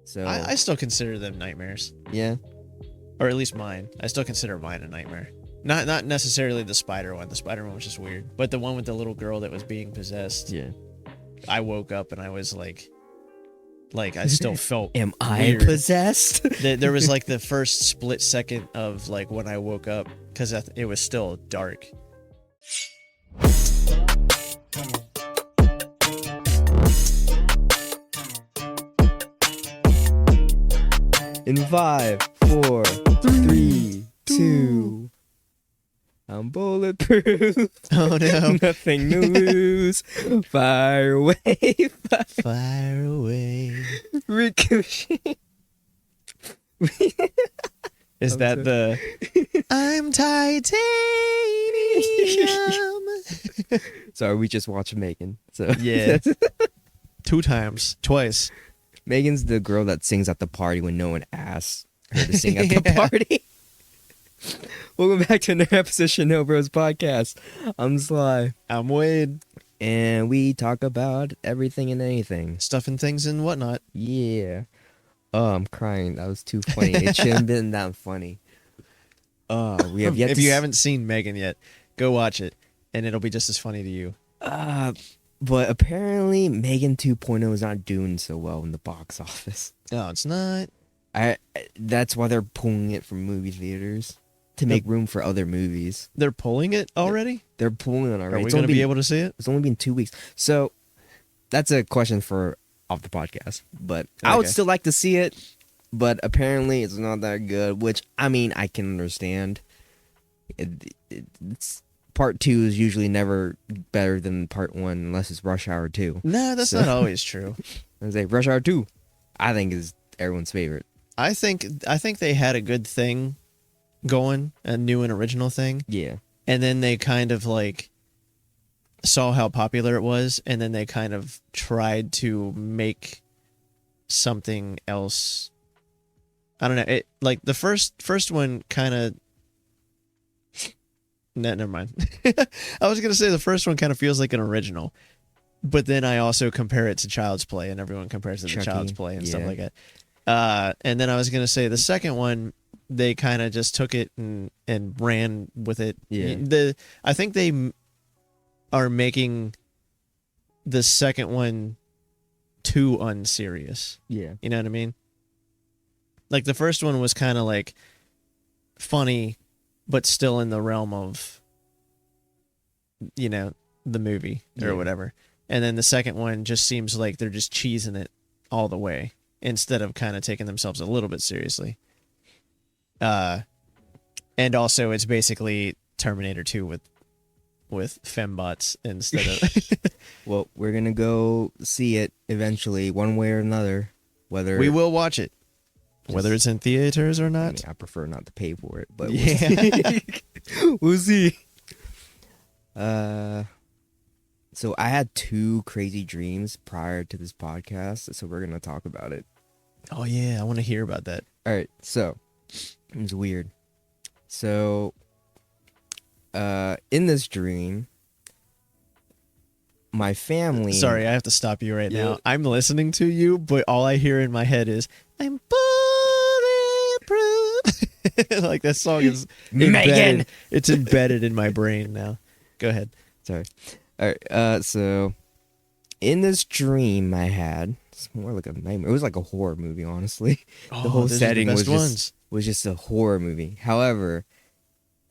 So I still consider them nightmares, yeah, or at least mine. I still consider mine a nightmare. Not necessarily the spider one. The spider one was just weird, but the one with the little girl that was being possessed. yeah. I woke up and I was like I still felt. Am I weird. possessed? There was like the first split second of like when I woke up because it was still dark. In 5, 4, 3, 2. I'm bulletproof. Oh no! Nothing to lose. Fire away. Fire away. Ricochet. Is that the I'm titanium? Sorry, we just watched Megan. So Yeah. Twice. Megan's the girl that sings at the party when no one asks her to sing at the party. Welcome back to another episode of ShinoBroz podcast. I'm Sly. I'm Wade. And we talk about everything and anything. Stuff and things and whatnot. Yeah. Oh, I'm crying. That was too funny. It shouldn't have been that funny. We have yet if you haven't seen Megan yet, go watch it, and it'll be just as funny to you. But apparently Megan 2.0 is not doing so well in the box office. No, it's not. That's why they're pulling it from movie theaters to make room for other movies. They're pulling it already? They're pulling it already. Are we going to be able to see it? It's only been 2 weeks. So that's a question for off the podcast. But I would still like to see it. But apparently it's not that good, which, I mean, I can understand. It's part 2 is usually never better than part 1 unless it's Rush Hour 2. No, that's not always true. I say Rush Hour 2, I think is everyone's favorite. I think they had a good thing going, a new and original thing. Yeah. And then they kind of like saw how popular it was, and then they kind of tried to make something else. I don't know. It like the first one kind of. No, never mind. I was gonna say the first one kind of feels like an original, but then I also compare it to Child's Play, and everyone compares it to Child's Play and stuff like that. And then I was gonna say the second one, they kind of just took it and ran with it. Yeah. I think they are making the second one too unserious. Yeah. You know what I mean? Like the first one was kind of like funny, but still in the realm of, you know, the movie or whatever. And then the second one just seems like they're just cheesing it all the way instead of kind of taking themselves a little bit seriously. And also it's basically Terminator 2 with fembots instead of. Well, we're going to go see it eventually, one way or another. Whether we will watch it. Whether it's in theaters or not. I mean, I prefer not to pay for it, but yeah. we'll see. So I had 2 crazy dreams prior to this podcast, so we're going to talk about it. Oh yeah, I want to hear about that. All right, so it was weird. So in this dream, my family... Sorry, I have to stop you right Yeah. now. I'm listening to you, but all I hear in my head is, I'm bulletproof. Like that song is Megan! It's embedded in my brain now. Go ahead. Sorry. All right, so in this dream I had, it's more like a nightmare. It was like a horror movie, honestly. The whole setting was just a horror movie. However,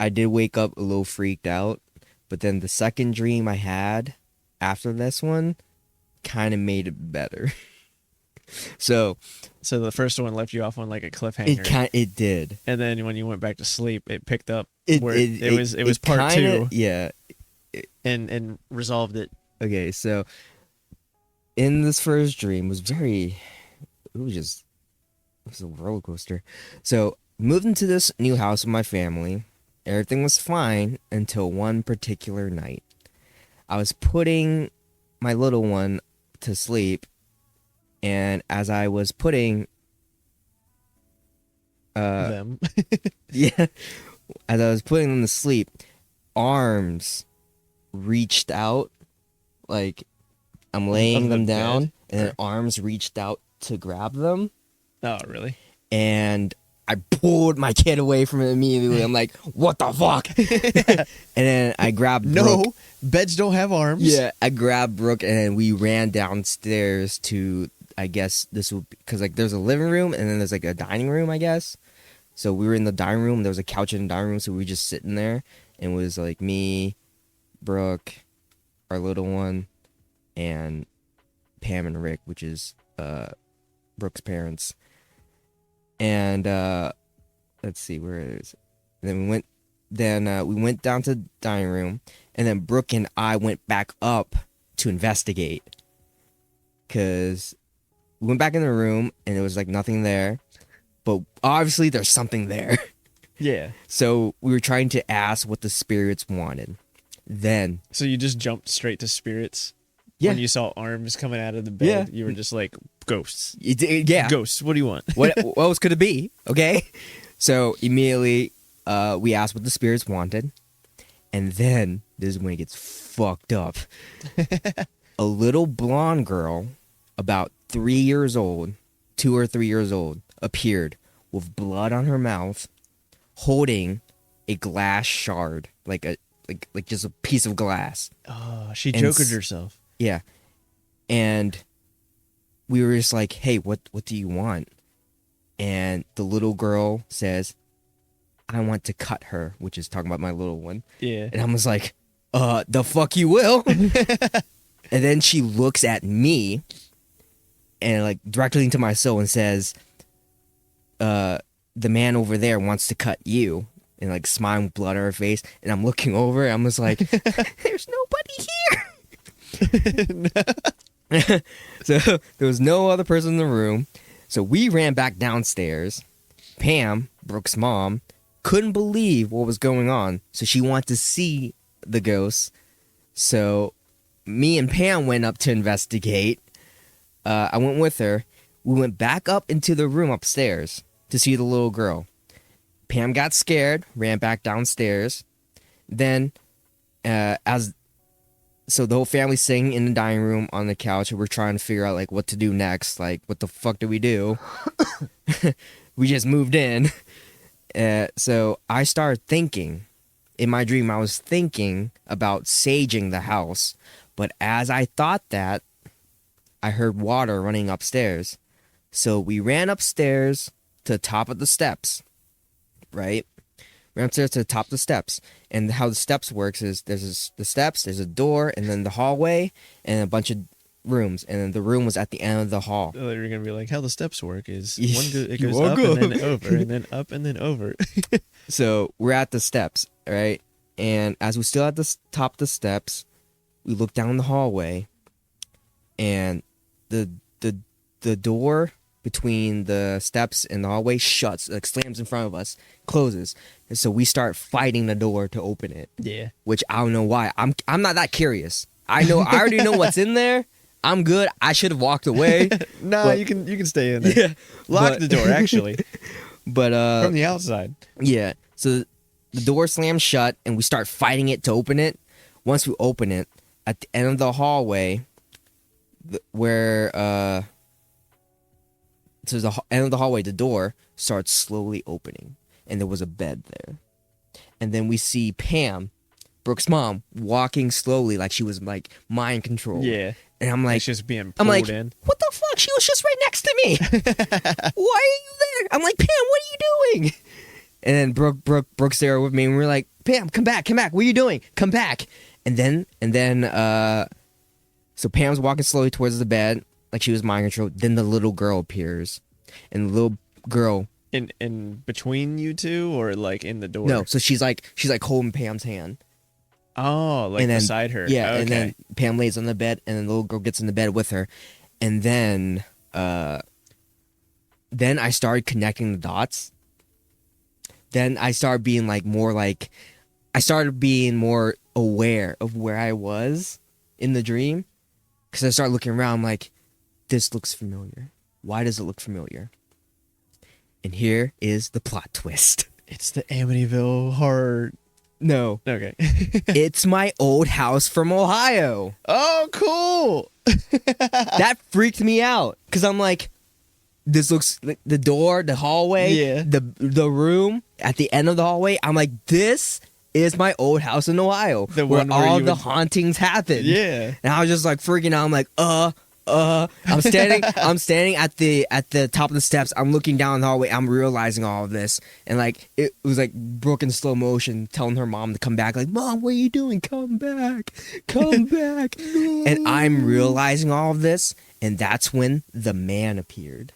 I did wake up a little freaked out, but then the second dream I had after this one kind of made it better. So the first one left you off on like a cliffhanger. It did. And then when you went back to sleep, it picked up It was part kinda, 2. Yeah. And resolved it. Okay, so in this first dream it was a roller coaster. So moved into this new house with my family. Everything was fine until one particular night. I was putting my little one to sleep, and as I was putting Them. yeah, as I was putting them to sleep, arms reached out, like I'm laying them down, and then arms reached out to grab them, Oh, really? And I pulled my kid away from it immediately. I'm like, what the fuck? And then I grabbed Brooke. No, beds don't have arms. Yeah, I grabbed Brooke and then we ran downstairs to, I guess this would, because like there's a living room and then there's like a dining room, I guess. So we were in the dining room. There was a couch in the dining room, so we were just sitting there. And it was like me, Brooke, our little one, and Pam and Rick, which is Brooke's parents. And let's see, where it is. And then we went down to the dining room, and then Brooke and I went back up to investigate. Cause we went back in the room and there was like nothing there. But obviously there's something there. Yeah. So we were trying to ask what the spirits wanted. Then. So you just jumped straight to spirits? Yeah. When you saw arms coming out of the bed, you were just like, ghosts. Yeah. Ghosts, what do you want? What else could it be? Okay. So immediately we asked what the spirits wanted. And then this is when it gets fucked up. A little blonde girl, about 3 years old, 2 or 3 years old, appeared with blood on her mouth, holding a glass shard, like just a piece of glass. Oh, she jokered herself. Yeah. And we were just like, hey, what do you want? And the little girl says, I want to cut her, which is talking about my little one. Yeah. And I was like, the fuck you will. And then she looks at me and like directly into my soul and says, the man over there wants to cut you. And like smiling with blood on her face. And I'm looking over and I'm just like, there's nobody here. So there was no other person in the room. So we ran back downstairs. Pam, Brooke's mom, couldn't believe what was going on. So she wanted to see the ghosts. So me and Pam went up to investigate. I went with her. We went back up into the room upstairs to see the little girl. Pam got scared, ran back downstairs. Then, so the whole family's sitting in the dining room on the couch, and we're trying to figure out like what to do next. Like, what the fuck do we do? We just moved in. So I started thinking. In my dream, I was thinking about saging the house. But as I thought that, I heard water running upstairs. So we ran upstairs to the top of the steps. Right? Ran upstairs to the top of the steps. And how the steps works is there's the steps, there's a door, and then the hallway, and a bunch of rooms. And then the room was at the end of the hall. Oh, you're going to be like, how the steps work is it You goes are up good. and then over, and then up and then over. So we're at the steps, right? And as we're still at the top of the steps, we look down the hallway, and the door between the steps and the hallway shuts, like slams in front of us, closes. And so we start fighting the door to open it. Yeah. Which I don't know why. I'm not that curious. I already know what's in there. I'm good. I should have walked away. No, you can stay in there. Yeah. Lock the door, actually. But from the outside. Yeah. So the door slams shut and we start fighting it to open it. Once we open it, at the end of the hallway, to the end of the hallway, the door starts slowly opening, and there was a bed there. And then we see Pam, Brooke's mom, walking slowly like she was like mind controlled. Yeah. And I'm like, she's just being pulled in. What the fuck? She was just right next to me. Why are you there? I'm like, Pam, what are you doing? And then Brooke's there with me, and we're like, Pam, come back. What are you doing? Come back. And then, so Pam's walking slowly towards the bed, like she was mind controlled. Then the little girl appears, and the little girl in between you two, or like in the door. No, so she's like holding Pam's hand. Oh, like then, beside her. Yeah, okay. And then Pam lays on the bed, and then the little girl gets in the bed with her, and then I started connecting the dots. Then I started being more aware of where I was in the dream, because I started looking around. I'm like, this looks familiar. Why does it look familiar? And here is the plot twist. It's the Amityville horror. No. Okay. It's my old house from Ohio. Oh, cool. That freaked me out, because I'm like, this looks like the door, the hallway, Yeah. the room at the end of the hallway. I'm like, this is my old house in Ohio, where all the hauntings happen. Yeah. And I was just like freaking out. I'm like, I'm standing at the top of the steps. I'm looking down the hallway. I'm realizing all of this, and like it was like broken slow motion, telling her mom to come back. Like, Mom, what are you doing? Come back, come back. No. And I'm realizing all of this, and that's when the man appeared.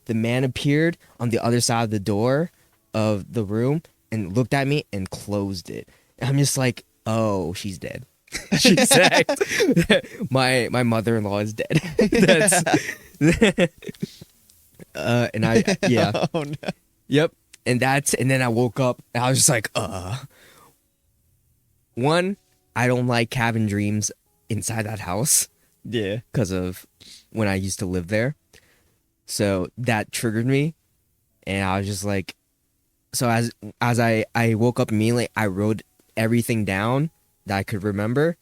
The man appeared on the other side of the door of the room and looked at me and closed it. And I'm just like, oh, she's dead. She said, my mother-in-law is dead. That's and I yeah. Oh, no. Yep. And then I woke up and I was just like, one, I don't like having dreams inside that house. Yeah. Because of when I used to live there. So that triggered me, and I was just like, so as I woke up immediately, I wrote everything down that I could remember,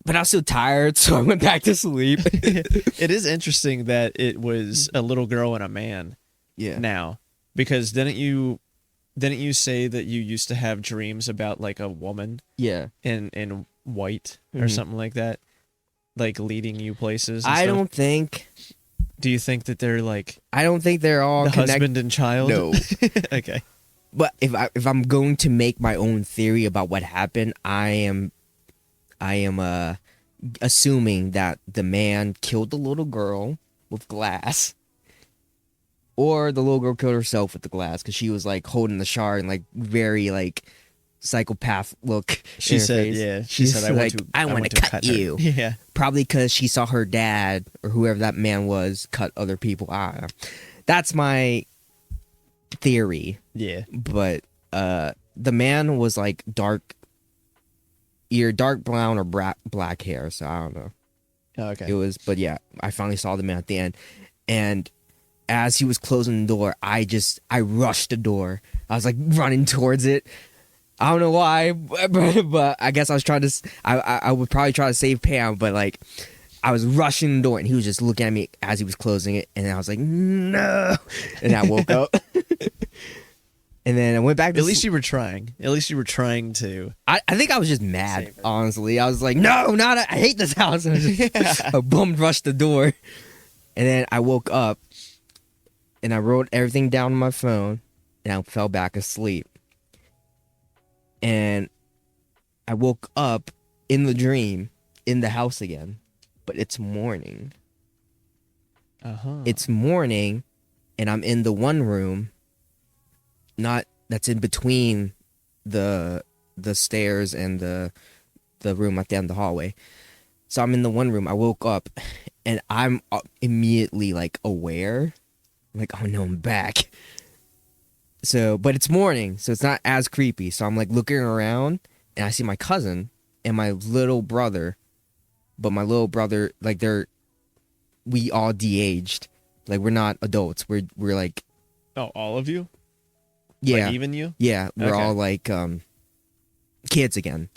but I was still tired, so I went back to sleep. It is interesting that it was a little girl and a man. Yeah. Now, because didn't you say that you used to have dreams about like a woman? Yeah. In white or something like that, like leading you places. And I stuff? don't think. Do you think that they're like? I don't think they're all the husband and child. No. Okay. But if I'm going to make my own theory about what happened, I am assuming that the man killed the little girl with glass, or the little girl killed herself with the glass because she was like holding the shard and like very like psychopath look. She said, "Yeah." She said, "I want to cut you." Yeah. Probably because she saw her dad or whoever that man was cut other people. That's my theory. Yeah. But the man was like either dark brown or black hair, so I don't know. Oh, okay. It was, but yeah, I finally saw the man at the end, and as he was closing the door, I rushed the door. I was like running towards it. I don't know why, but I guess I was trying to. I would probably try to save Pam, but like I was rushing the door, and he was just looking at me as he was closing it, and I was like, no, and I woke up. And then I went back to At least you were trying. At least you were trying to. I think I was just mad, honestly. I was like, no, I hate this house. And I bum rushed the door. And then I woke up and I wrote everything down on my phone and I fell back asleep. And I woke up in the dream in the house again. But it's morning. It's morning and I'm in the one room. That's in between the stairs and the room at the end of the hallway. So I'm in the one room. I woke up and I'm immediately like aware, like, oh no, I'm back. So, but it's morning, so it's not as creepy. So I'm like looking around and I see my cousin and my little brother, but my little brother, like we all de-aged, like we're not adults. We're like, oh, all of you. Yeah. Like even you? Yeah, we're all like kids again.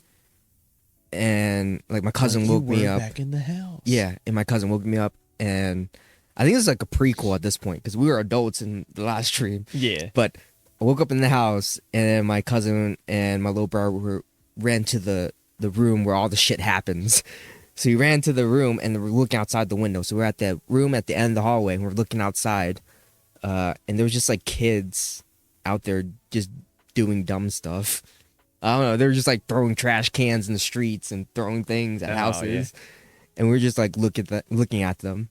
And like my cousin woke me up. Back in the house. Yeah, and my cousin woke me up, and I think it's like a prequel at this point because we were adults in the last stream. Yeah. But I woke up in the house, and then my cousin and my little brother ran to the room where all the shit happens. So we ran to the room, and we're looking outside the window. So we're at the room at the end of the hallway, and we're looking outside. And there was just like kids out there just doing dumb stuff. I don't know. They were just like throwing trash cans in the streets and throwing things at houses. Yeah. And we were just like looking at them.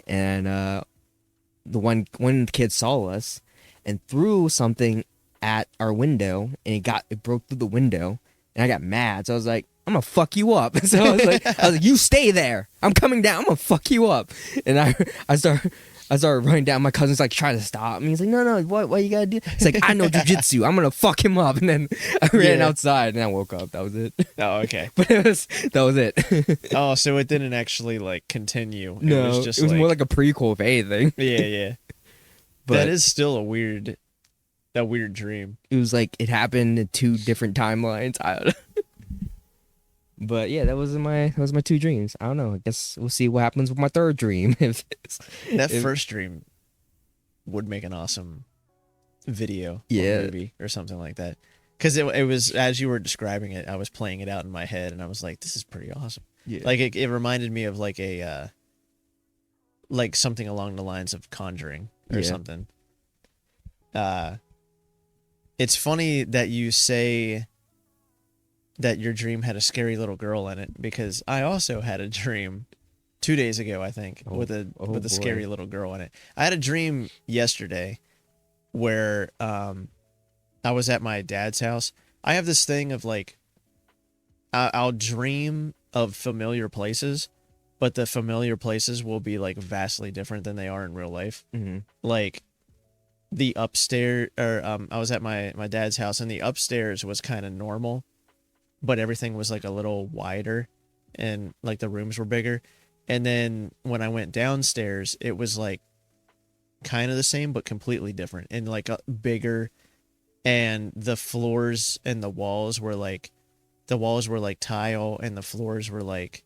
And the one kid saw us and threw something at our window, and it broke through the window. And I got mad. So I was like, I'm gonna fuck you up. So I was like, you stay there. I'm coming down. I'm gonna fuck you up. And I started running down. My cousin's like trying to stop me. He's like, no, what you gotta do? It's like, I know jujitsu. I'm gonna fuck him up. And then I ran outside and I woke up. That was it. Oh, okay. But that was it. Oh, so it didn't actually like continue. No, it was more like a prequel, if anything. Yeah. But that is still a weird dream. It was like it happened in 2 different timelines. I don't know. But yeah, that was my 2 dreams. I don't know. I guess we'll see what happens with my 3rd dream. First dream would make an awesome video or movie or something like that. Because it was, as you were describing it, I was playing it out in my head, and I was like, this is pretty awesome. Yeah. Like, it reminded me of like like something along the lines of Conjuring or something. It's funny that you say that your dream had a scary little girl in it, because I also had a dream 2 days ago, I think, with a scary little girl in it. I had a dream yesterday where I was at my dad's house. I have this thing of like, I'll dream of familiar places, but the familiar places will be like vastly different than they are in real life. Mm-hmm. Like the upstairs, or I was at my dad's house, and the upstairs was kind of normal, but everything was like a little wider, and like the rooms were bigger. And then when I went downstairs, it was like kind of the same, but completely different, and like bigger. And the floors and the walls were like tile, and the floors were like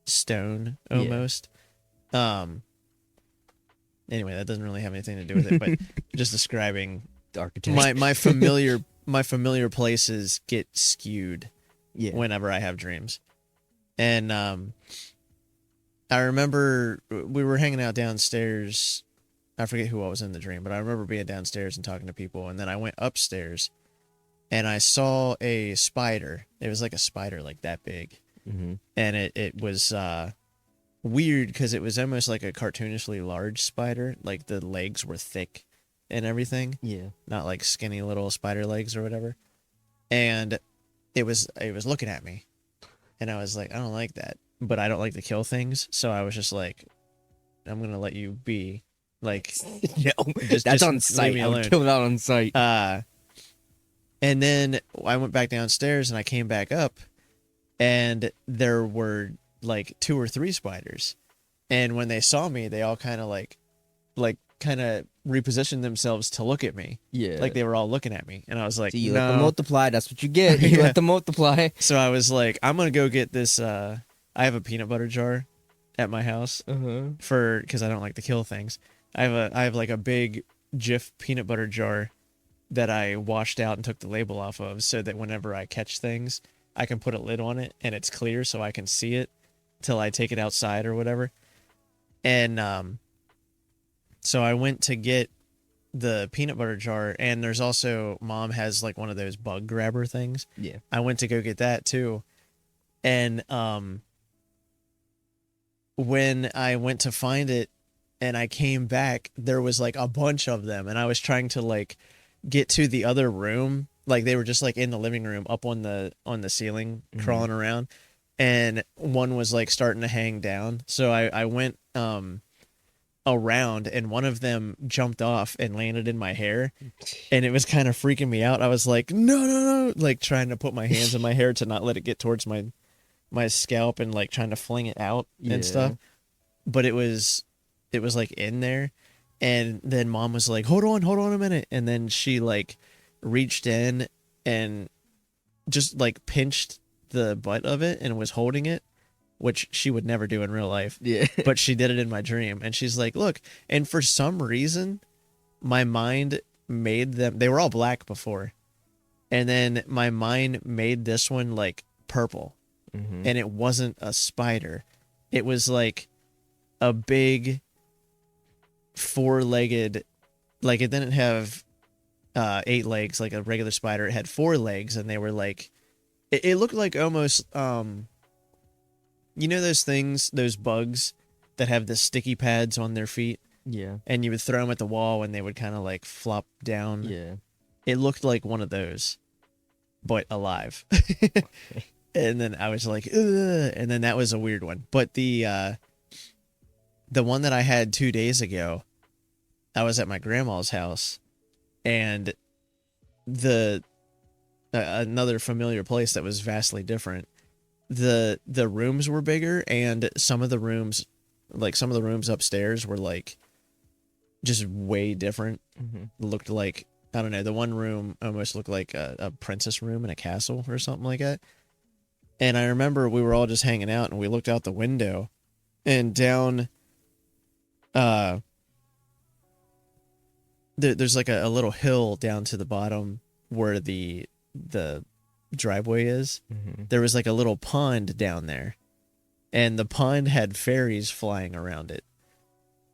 stone almost. Anyway, that doesn't really have anything to do with it, but just describing the architecture. my familiar places get skewed whenever I have dreams. And I remember we were hanging out downstairs. I forget who I was in the dream, but I remember being downstairs and talking to people, and then I went upstairs and I saw a spider. It was like a spider like that big. Mm-hmm. And it was weird because it was almost like a cartoonishly large spider. Like the legs were thick and everything. Yeah. Not like skinny little spider legs or whatever. And it was looking at me. And I was like, I don't like that. But I don't like to kill things. So I was just like, I'm going to let you be. Like, that's on site. I would kill it out on site. And then I went back downstairs and I came back up, and there were like 2 or 3 spiders. And when they saw me, they all kind of like repositioned themselves to look at me. Yeah. Like they were all looking at me. And I was like, so you let them multiply. That's what you get. You let them multiply. So I was like, I'm going to go get this. I have a peanut butter jar at my house because I don't like to kill things. I have like a big Jif peanut butter jar that I washed out and took the label off of, so that whenever I catch things, I can put a lid on it and it's clear so I can see it till I take it outside or whatever. And so I went to get the peanut butter jar, and there's also, Mom has like one of those bug grabber things. Yeah. I went to go get that too. And when I went to find it, and I came back, there was like a bunch of them, and I was trying to like get to the other room. Like they were just like in the living room up on the ceiling, crawling around, and one was like starting to hang down. So I went around, and one of them jumped off and landed in my hair, and it was kind of freaking me out. I was like, no, like trying to put my hands in my hair to not let it get towards my scalp, and like trying to fling it out and stuff. But it was like in there, and then Mom was like, hold on a minute, and then she like reached in and just like pinched the butt of it and was holding it, which she would never do in real life. Yeah. But she did it in my dream, and she's like, look, and for some reason my mind made them, they were all black before, and then my mind made this one like purple, and it wasn't a spider. It was like a big 4-legged, like it didn't have 8 legs like a regular spider. It had 4 legs, and they were like, it looked like almost you know those things, those bugs that have the sticky pads on their feet? Yeah. And you would throw them at the wall and they would kind of like flop down. Yeah. It looked like one of those, but alive. And then I was like, ugh, and then that was a weird one. But the one that I had 2 days ago, I was at my grandma's house, and another familiar place that was vastly different. The rooms were bigger, and some of the rooms upstairs were like just way different. Looked like, I don't know, the one room almost looked like a princess room in a castle or something like that. And I remember we were all just hanging out, and we looked out the window, and down there's like a little hill down to the bottom where the driveway is. Mm-hmm. There was like a little pond down there, and the pond had fairies flying around it.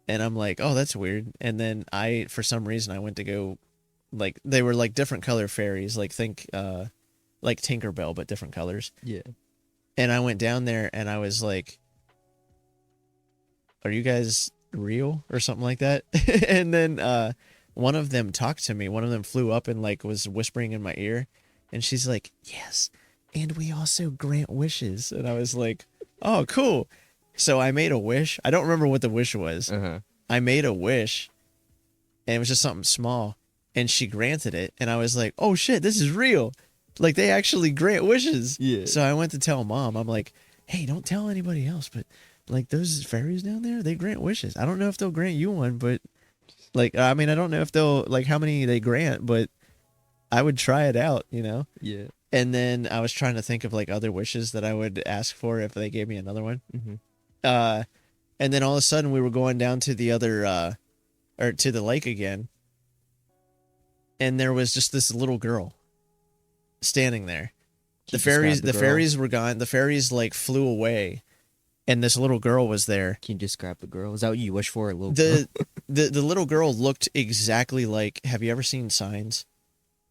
And I'm like, oh, that's weird. And then for some reason, I went to go, like, they were like different color fairies, like like Tinkerbell, but different colors. Yeah. And I went down there and I was like, are you guys real or something like that? And then one of them talked to me. One of them flew up and like was whispering in my ear. And she's like, yes. And we also grant wishes. And I was like, oh, cool. So I made a wish. I don't remember what the wish was. Uh-huh. I made a wish, and it was just something small, and she granted it. And I was like, oh, shit, this is real. Like, they actually grant wishes. Yeah. So I went to tell Mom. I'm like, hey, don't tell anybody else, but, like, those fairies down there, they grant wishes. I don't know if they'll grant you one, but, like, I mean, I don't know if they'll, like, how many they grant, but I would try it out, you know? Yeah. And then I was trying to think of, like, other wishes that I would ask for if they gave me another one. Mm-hmm. And then all of a sudden we were going down to the other, or to the lake again. And there was just this little girl standing there. The fairies were gone. The fairies like flew away, and this little girl was there. Can you describe the girl? Is that what you wish for? A little girl? The little girl looked exactly like. Have you ever seen Signs?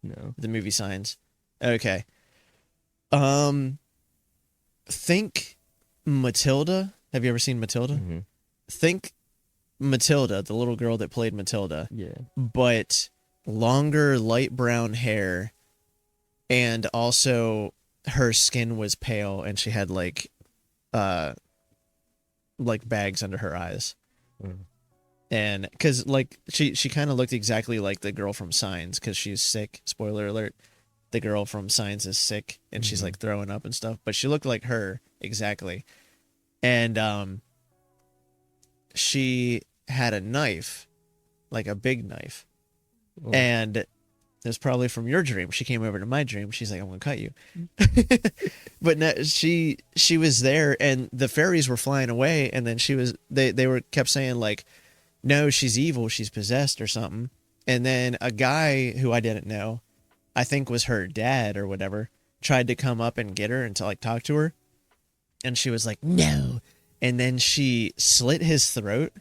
No. The movie Signs. Okay. Think Matilda. Have you ever seen Matilda? Mm-hmm. Think Matilda, the little girl that played Matilda. Yeah. But longer, light brown hair, and also her skin was pale, and she had like bags under her eyes. Mm. And because like she kind of looked exactly like the girl from Signs, because she's sick. Spoiler alert: the girl from Signs is sick, and she's like throwing up and stuff. But she looked like her exactly, and she had a knife, like a big knife, Oh. and it was probably from your dream. She came over to my dream. She's like, "I'm gonna cut you," but no, she was there, and the fairies were flying away, and then they kept saying like, no, she's evil, she's possessed or something. And then a guy who I didn't know, I think was her dad or whatever, tried to come up and get her and to like talk to her. And she was like, no. And then she slit his throat,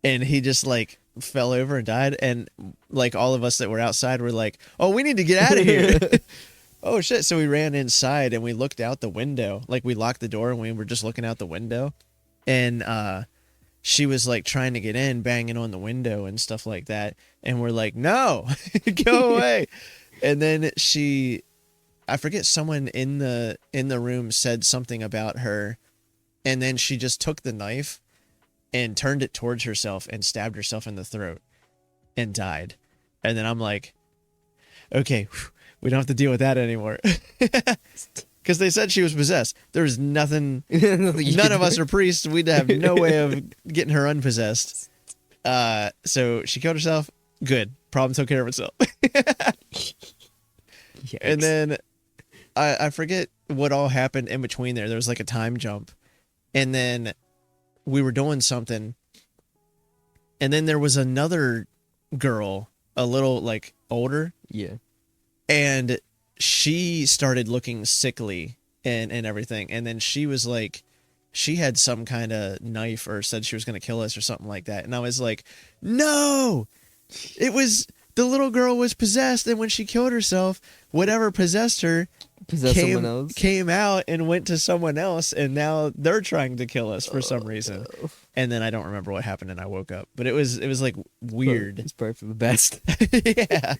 and he just like fell over and died. And like all of us that were outside were like, oh, we need to get out of here. Oh shit. So we ran inside and we looked out the window. Like we locked the door and we were just looking out the window. And she was like trying to get in, banging on the window and stuff like that. And we're like, no, go away. And then I forget, someone in the room said something about her. And then she just took the knife and turned it towards herself and stabbed herself in the throat and died. And then I'm like, okay, we don't have to deal with that anymore. Because they said she was possessed. There was nothing. None of us are priests. We'd have no way of getting her unpossessed. So she killed herself. Good. Problem took care of itself. And then I forget what all happened in between there. There was like a time jump. And then we were doing something. And then there was another girl, a little like older. Yeah. And she started looking sickly and everything. And then she was like, she had some kind of knife or said she was going to kill us or something like that. And I was like, no, it was, the little girl was possessed. And when she killed herself, whatever possessed her Someone else. came out and went to someone else. And now they're trying to kill us for some reason. No. And then I don't remember what happened and I woke up, but it was like weird. It's probably for the best. Yeah.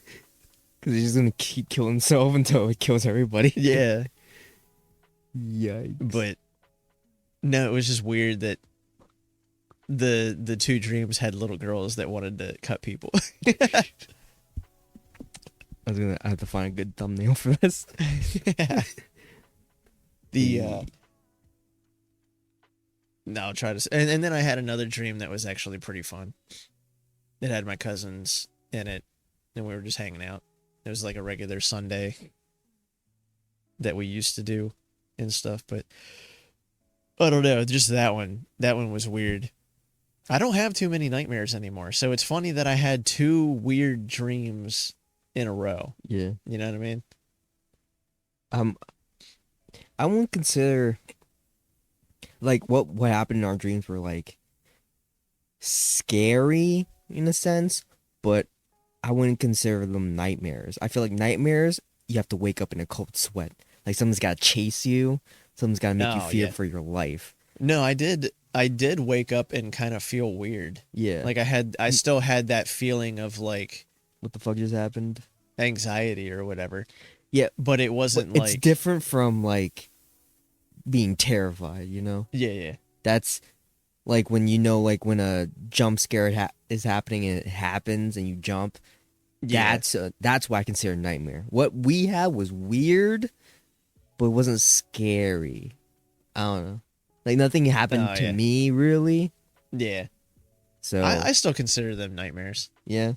Because he's just going to keep killing himself until he kills everybody. Yeah. Yikes. But no, it was just weird that the two dreams had little girls that wanted to cut people. I have to find a good thumbnail for this. Yeah. No, I'll try to. And then I had another dream that was actually pretty fun. It had my cousins in it, and we were just hanging out. It was like a regular Sunday that we used to do and stuff, but I don't know. Just that one was weird. I don't have too many nightmares anymore. So it's funny that I had 2 weird dreams in a row. Yeah. You know what I mean? I wouldn't consider like what happened in our dreams were like scary in a sense, but I wouldn't consider them nightmares. I feel like nightmares, you have to wake up in a cold sweat. Like someone's got to chase you, someone's got to make you fear for your life. No, I did wake up and kind of feel weird. Yeah. Like I still had that feeling of like, what the fuck just happened? Anxiety or whatever. Yeah, but it wasn't it's different from like being terrified, you know? Yeah. That's like when like when a jump scare is happening and it happens and you jump. Yeah. That's what I consider a nightmare. What we had was weird, but it wasn't scary. I don't know. Like nothing happened to me really. Yeah. So I still consider them nightmares. Yeah.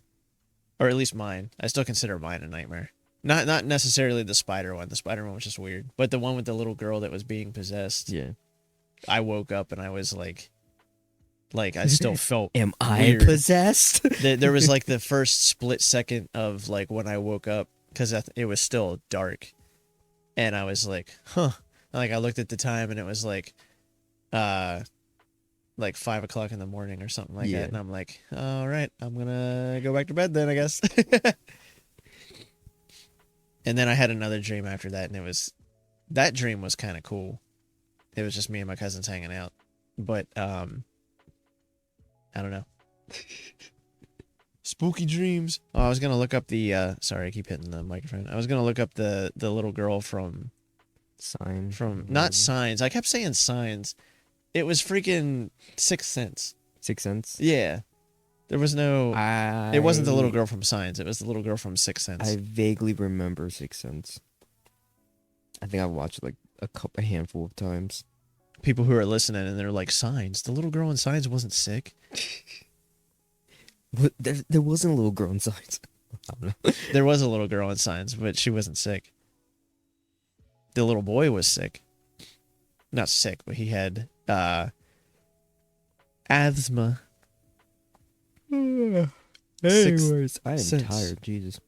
Or at least mine. I still consider mine a nightmare. Not necessarily the spider one. The spider one was just weird. But the one with the little girl that was being possessed. Yeah. I woke up and I was like I still felt Am weird. I possessed? There was like the first split second of like when I woke up because it was still dark. And I was like, huh. Like I looked at the time and it was like 5 o'clock in the morning or something like that. And I'm like, all right, I'm going to go back to bed then, I guess. And then I had another dream after that. And that dream was kind of cool. It was just me and my cousins hanging out. But, I don't know. Spooky dreams. Oh, I was going to look up the, sorry, I keep hitting the microphone. I was going to look up the little girl from Signs. Not Signs. I kept saying Signs. It was freaking Sixth Sense. Sixth Sense? Yeah. There was no... It wasn't the little girl from Signs. It was the little girl from Sixth Sense. I vaguely remember Sixth Sense. I think I've watched it like a handful of times. People who are listening and they're like, Signs? The little girl in Signs wasn't sick? There wasn't a little girl in Signs. I don't know. There was a little girl in Signs, but she wasn't sick. The little boy was sick. Not sick, but he had asthma. Anyways, I am tired. Jesus.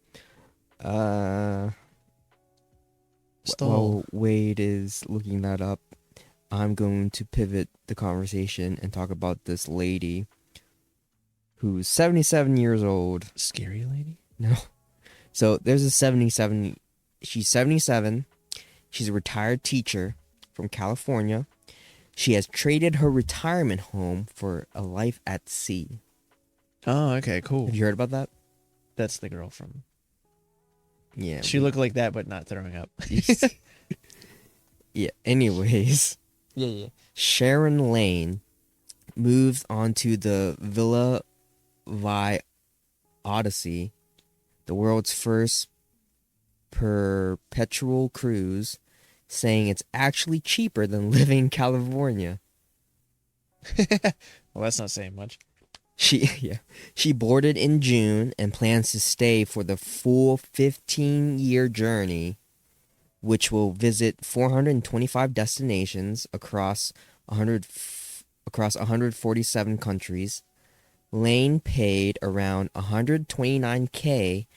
While Wade is looking that up, I'm going to pivot the conversation and talk about this lady who's 77 years old. Scary lady? No. So there's a 77. She's 77. She's a retired teacher from California. She has traded her retirement home for a life at sea. Oh, okay, cool. Have you heard about that? That's the girl from... Yeah. She looked like that, but not throwing up. Yeah, anyways. Yeah. Sharon Lane moved onto the Villa Vi Odyssey, the world's first perpetual cruise, saying it's actually cheaper than living in California. Well, that's not saying much. She boarded in June and plans to stay for the full 15-year journey, which will visit 425 destinations across 147 countries. Lane paid around $129K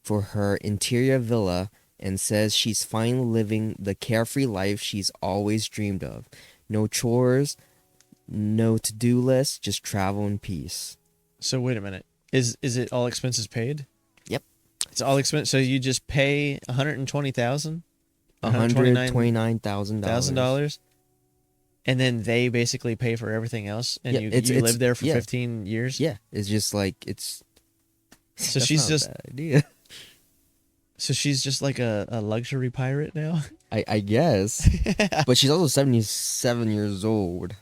for her interior villa and says she's finally living the carefree life she's always dreamed of. No chores, no to-do list, just travel in peace. So wait a minute. Is it all expenses paid? Yep. It's all expense. So you just pay $120,000? $129,000. And then they basically pay for everything else, and you live there for 15 years? Yeah, it's just like So she's just a bad idea. So she's just like a luxury pirate now? I guess. But she's also 77 years old.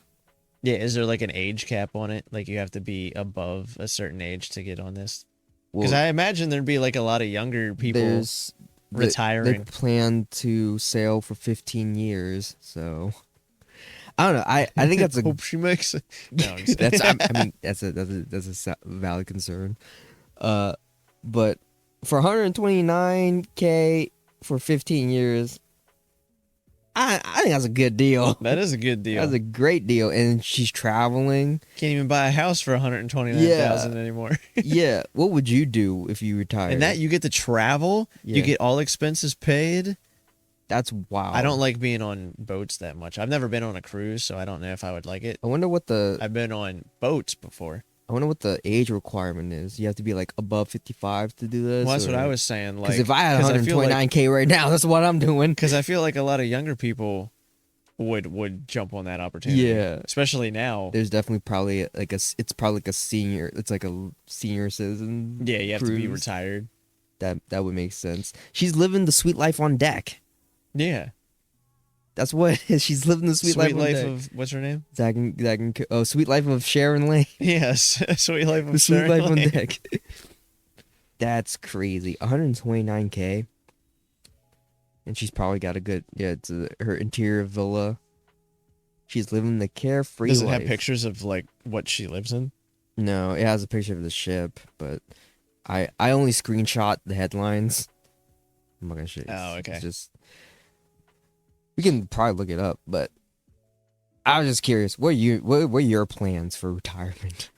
Yeah, is there like an age cap on it? Like you have to be above a certain age to get on this? Because I imagine there'd be like a lot of younger people retiring. They plan to sail for 15 years, so I don't know. I think that's a hope she makes it. No, that's a valid concern. But for $129K for 15 years, I think that's a good deal. That is a good deal. That's a great deal. And she's traveling. Can't even buy a house for $129,000 anymore. Yeah. What would you do if you retired? And that you get to travel. Yeah. You get all expenses paid. That's wild. I don't like being on boats that much. I've never been on a cruise, so I don't know if I would like it. I wonder what I've been on boats before. I wonder what the age requirement is. You have to be like above 55 to do this. Well, that's what I was saying. Like, because if I had 129K right now, that's what I'm doing. Because I feel like a lot of younger people would jump on that opportunity. Yeah, especially now. There's definitely probably like it's probably like a senior. It's like a senior citizen. Yeah, you have to be retired. That would make sense. She's living the sweet life on deck. Yeah. That's what it is. She's living the sweet life of what's her name? Sweet life of Sharon Lane. Yes, sweet life of the Sharon sweet life Lane. on deck. That's crazy. 129K, and she's probably got a good it's her interior villa. She's living the carefree life. Does it have pictures of like what she lives in? No, it has a picture of the ship, but I only screenshot the headlines. I'm not gonna show you. Oh, okay. It's just. We can probably look it up, but I was just curious. What are your plans for retirement?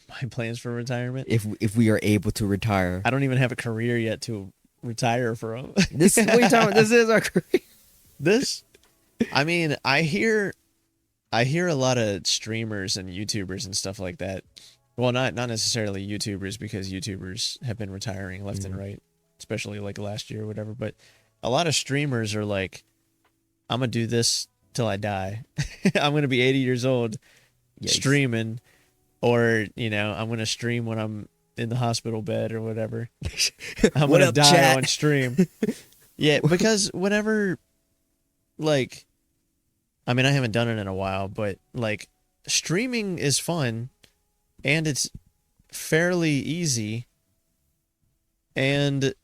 My plans for retirement? If we are able to retire, I don't even have a career yet to retire from. This what are you talking about? This is our career. This, I mean, I hear a lot of streamers and YouTubers and stuff like that. Well, not necessarily YouTubers, because YouTubers have been retiring left and right, especially like last year or whatever. But a lot of streamers are like, I'm going to do this till I die. I'm going to be 80 years old streaming, or, I'm going to stream when I'm in the hospital bed or whatever. I'm going to die on stream. Yeah, because whenever, like, I mean, I haven't done it in a while, but, like, streaming is fun, and it's fairly easy, and,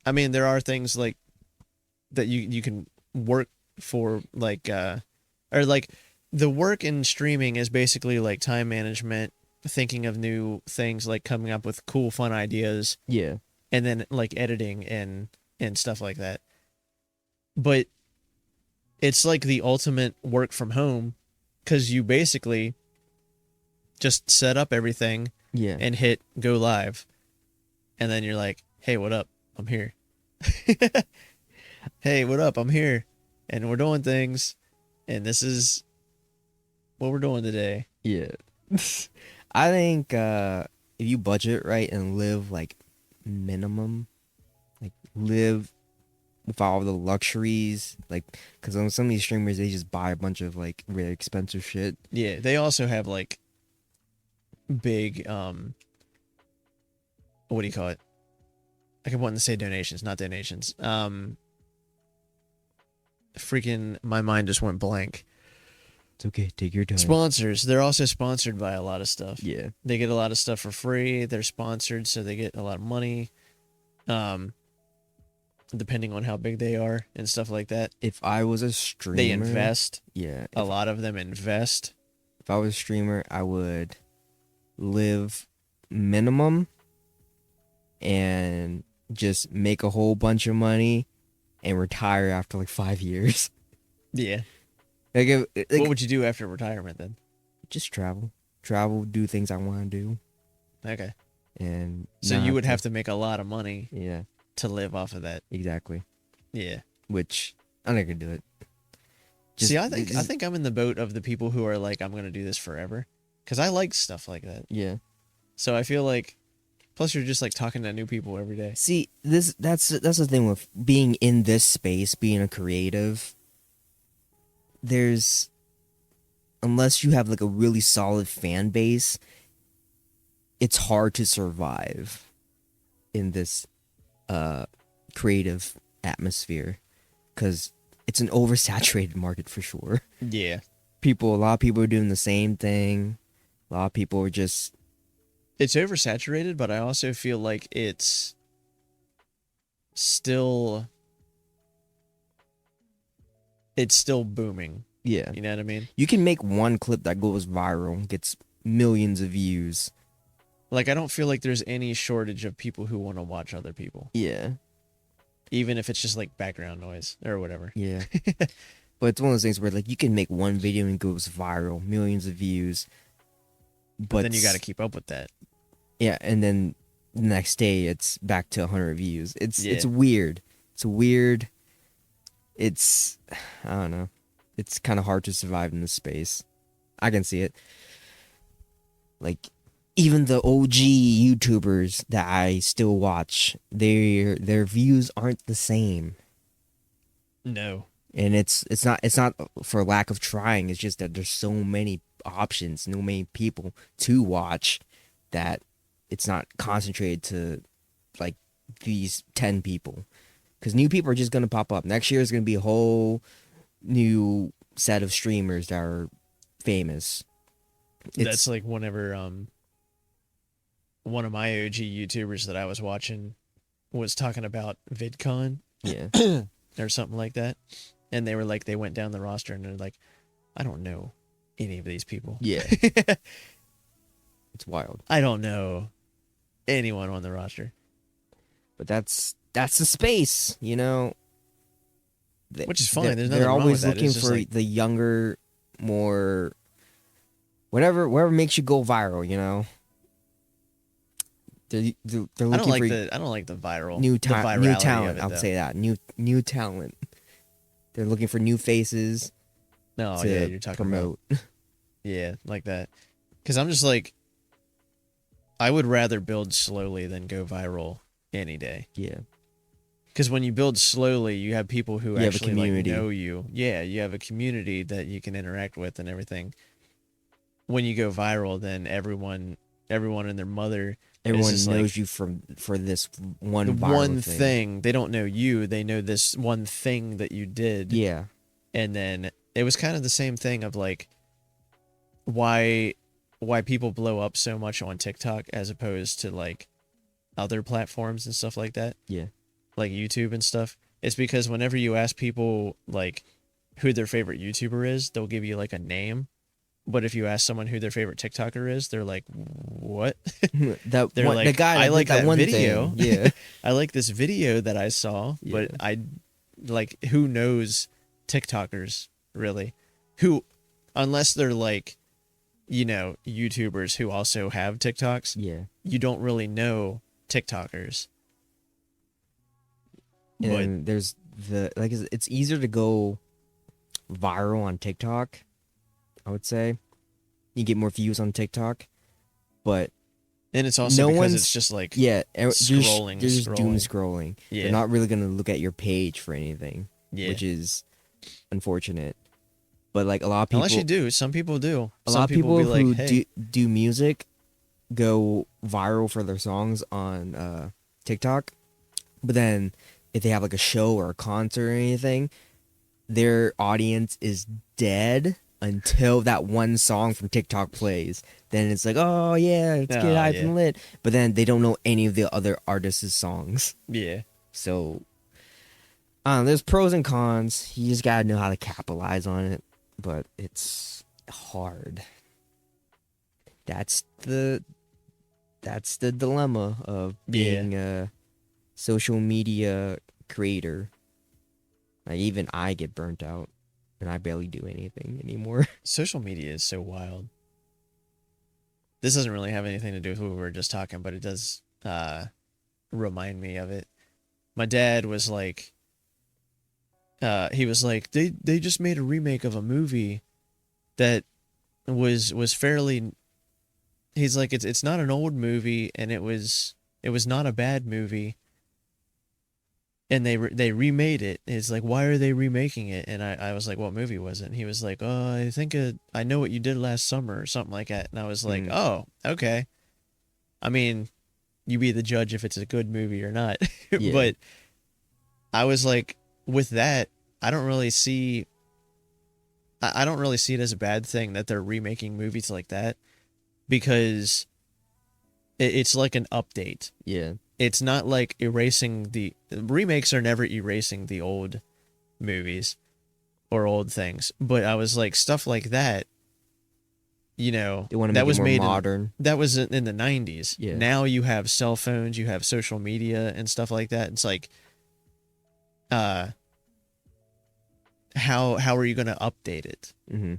I mean, there are things, like, that you can work for, like or like the work in streaming is basically like time management, thinking of new things, like coming up with cool fun ideas, and then like editing and stuff like that. But it's like the ultimate work from home, because you basically just set up everything and hit go live, and then you're like, hey, what up, I'm here. Hey, what up? I'm here, and we're doing things, and this is what we're doing today. Yeah. I think if you budget right and live like minimum, like live without all the luxuries, like, because on some of these streamers, they just buy a bunch of like really expensive shit. Yeah, they also have like big what do you call it? I kept wanting to say donations, not donations. Freaking, my mind just went blank. It's okay, take your time. Sponsors. They're also sponsored by a lot of stuff. Yeah. They get a lot of stuff for free. They're sponsored, so they get a lot of money. Depending on how big they are and stuff like that. If I was a streamer, they invest. Yeah. A lot of them invest. If I was a streamer, I would live minimum and just make a whole bunch of money and retire after like 5 years. Yeah. Like, what would you do after retirement then? Just travel, do things I want to do. Okay. And so you would have to make a lot of money. Yeah. To live off of that. Exactly. Yeah. Which I'm not gonna do it. See, I think I'm in the boat of the people who are like, I'm gonna do this forever, because I like stuff like that. Yeah. So I feel like, plus you're just like talking to new people every day. See, that's the thing with being in this space, being a creative. There's, unless you have like a really solid fan base, it's hard to survive in this creative atmosphere, because it's an oversaturated market for sure. Yeah. A lot of people are doing the same thing. A lot of people are just... It's oversaturated, but I also feel like it's still booming. Yeah. You know what I mean? You can make one clip that goes viral, gets millions of views. Like, I don't feel like there's any shortage of people who want to watch other people. Yeah. even if it's just like background noise or whatever. Yeah. But it's one of those things where like you can make one video and it goes viral, millions of views. But then you got to keep up with that. Yeah, and then the next day it's back to 100 views. It's weird. It's weird. It's I don't know. It's kind of hard to survive in this space. I can see it. Like even the OG YouTubers that I still watch, their views aren't the same. No. And it's not for lack of trying. It's just that there's so many options, so many people to watch that it's not concentrated to like these 10 people. Because new people are just gonna pop up. Next year is gonna be a whole new set of streamers that are famous. That's like whenever one of my OG YouTubers that I was watching was talking about VidCon. Yeah. Or something like that. And they were like, they went down the roster and they're like, I don't know any of these people. Yeah. It's wild. I don't know anyone on the roster. But that's the space, you know. Which is fine. There's nothing they're wrong always with that. looking for the younger, more whatever makes you go viral, you know. They're looking I don't like for the viral new talent. I'll say that new talent. They're looking for new faces. No, yeah, you're talking promote. About. Yeah, like that. Because I'm just like, I would rather build slowly than go viral any day. Yeah. Because when you build slowly, you have people who actually like know you. Yeah, you have a community that you can interact with and everything. When you go viral, then everyone and their mother. Everyone knows you for this one thing. They don't know you. They know this one thing that you did. Yeah. And then it was kind of the same thing of like why people blow up so much on TikTok as opposed to like other platforms and stuff like that. Yeah. Like YouTube and stuff. It's because whenever you ask people like who their favorite YouTuber is, they'll give you like a name. But if you ask someone who their favorite TikToker is, they're like, "What?" They're like, the guy "I like that one video. Thing. Yeah, I like this video that I saw." But I like who knows TikTokers really? Who, unless they're like, you know, YouTubers who also have TikToks. Yeah, you don't really know TikTokers. And there's it's easier to go viral on TikTok. I would say you get more views on TikTok, but it's also because it's just like scrolling, you're just doom scrolling. Yeah, they're not really gonna look at your page for anything, which is unfortunate. But like a lot of people, unless you do, some people do. A lot of people who do music go viral for their songs on TikTok, but then if they have like a show or a concert or anything, their audience is dead until that one song from TikTok plays. Then it's like, oh yeah, let's get hyped and lit. But then they don't know any of the other artists' songs. Yeah. So, there's pros and cons. You just gotta know how to capitalize on it. But it's hard. That's the dilemma of being a social media creator. Like even I get burnt out. And I barely do anything anymore. Social media is so wild. This doesn't really have anything to do with what we were just talking, but it does remind me of it. My dad was like, he was like, they just made a remake of a movie that was fairly. He's like, it's not an old movie, and it was not a bad movie. And they remade it. It's like, why are they remaking it? And I was like, what movie was it? And he was like, oh, I think I Know What You Did Last Summer or something like that. And I was like, oh, okay. I mean, you be the judge if it's a good movie or not. But I was like, with that, I don't really see it as a bad thing that they're remaking movies like that, because it's like an update. Yeah. It's not like erasing remakes are never erasing the old movies or old things. But I was like, stuff like that, you know, they want to make it more modern. That was in the 90s. Yeah. Now you have cell phones, you have social media and stuff like that. It's like, how are you going to update it? Mm-hmm.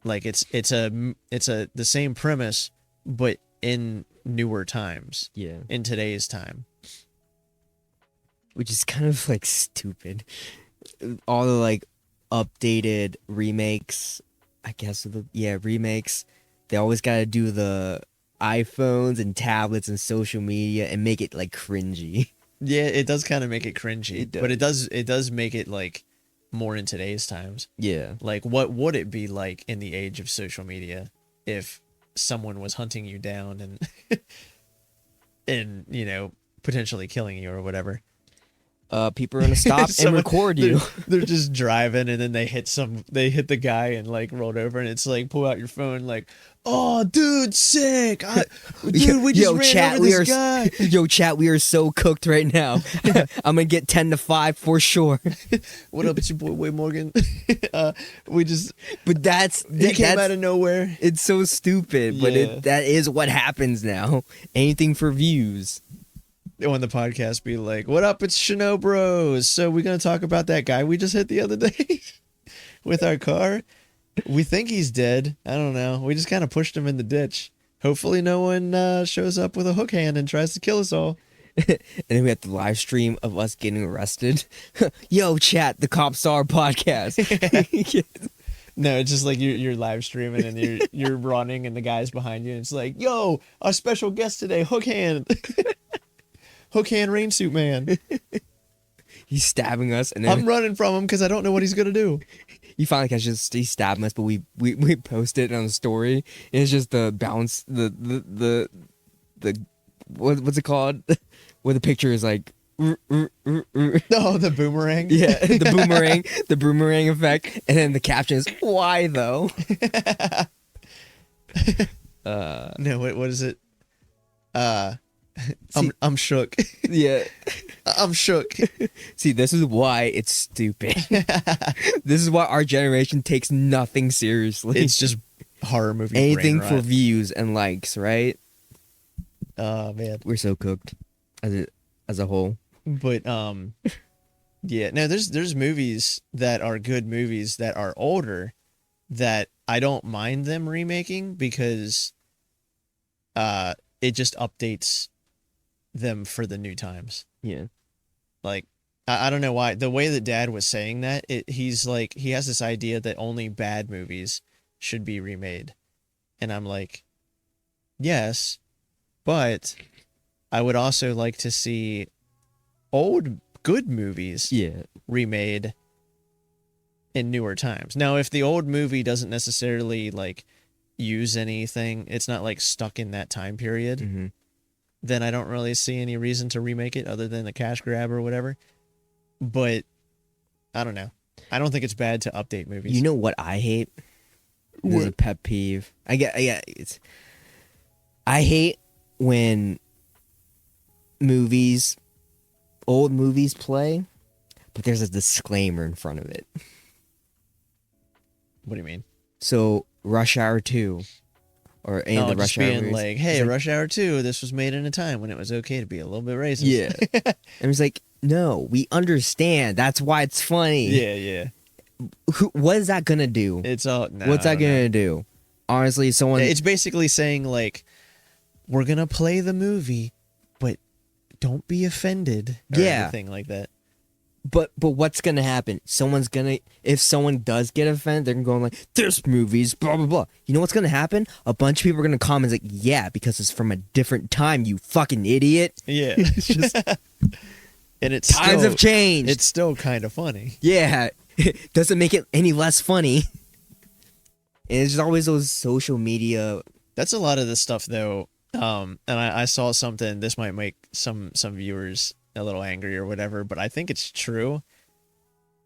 Like it's the same premise, but in newer times. Yeah. In today's time. Which is kind of like stupid. All the like updated remakes, I guess remakes. They always gotta do the iPhones and tablets and social media and make it like cringy. Yeah, it does kind of make it cringy, but it does make it like more in today's times. Yeah. Like, what would it be like in the age of social media if someone was hunting you down and and potentially killing you or whatever? People are gonna stop and record you. They're just driving and then they hit the guy and like rolled over, and it's like, pull out your phone, like, oh dude, sick. Dude, we just ran over this guy. Yo, chat, we are so cooked right now. I'm gonna get 10-5 for sure. What up, it's your boy Wade Morgan. But he came out of nowhere. It's so stupid, but that is what happens now. Anything for views. On the podcast, be like, what up, it's ShinoBroz. So we're gonna talk about that guy we just hit the other day with our car. We think he's dead. I don't know. We just kind of pushed him in the ditch. Hopefully no one shows up with a hook hand and tries to kill us all. And then we have the live stream of us getting arrested. Yo, chat, the cops saw our podcast. No, it's just like you're live streaming and you're running and the guy's behind you and it's like, yo, our special guest today, hook hand. Hook hand rain suit man. He's stabbing us, and then I'm running from him because I don't know what he's gonna do. He finally catches he's stabbing us, but we post it on the story. And it's just the bounce, the what's it called? Where the picture is like. Oh, the boomerang. Yeah, the boomerang effect, and then the caption is "Why though?" No, what is it? I'm shook. Yeah. I'm shook. See, this is why it's stupid. This is why our generation takes nothing seriously. It's just horror movie. Anything for views and likes, right? Oh man, we're so cooked as a whole. But yeah. No, there's movies that are good movies that are older that I don't mind them remaking because it just updates them for the new times. Yeah. Like, I don't know why. The way that Dad was saying that, he's like, he has this idea that only bad movies should be remade. And I'm like, yes, but I would also like to see old good movies remade in newer times. Now, if the old movie doesn't necessarily like use anything, it's not like stuck in that time period, mm-hmm. then I don't really see any reason to remake it other than a cash grab or whatever. But I don't know. I don't think it's bad to update movies. You know what I hate? There's a pet peeve. I hate when old movies play, but there's a disclaimer in front of it. What do you mean? So Rush Hour 2 or any of the Rush Hour movies. Like, hey, Rush Hour 2, this was made in a time when it was okay to be a little bit racist. Yeah. And it's like, no, we understand. That's why it's funny. Yeah. What is that gonna do? What's that gonna do? Honestly, it's basically saying like, we're gonna play the movie, but don't be offended or anything like that. But what's gonna happen? If someone does get offended, they're gonna go like, this movie's blah blah blah. You know what's gonna happen? A bunch of people are gonna comment like, yeah, because it's from a different time, you fucking idiot. Yeah. It's just and it's times have changed. It's still kind of funny. Yeah. It doesn't make it any less funny. And it's just always those social media. That's a lot of the stuff though. And I saw something, this might make some viewers a little angry or whatever, but I think it's true.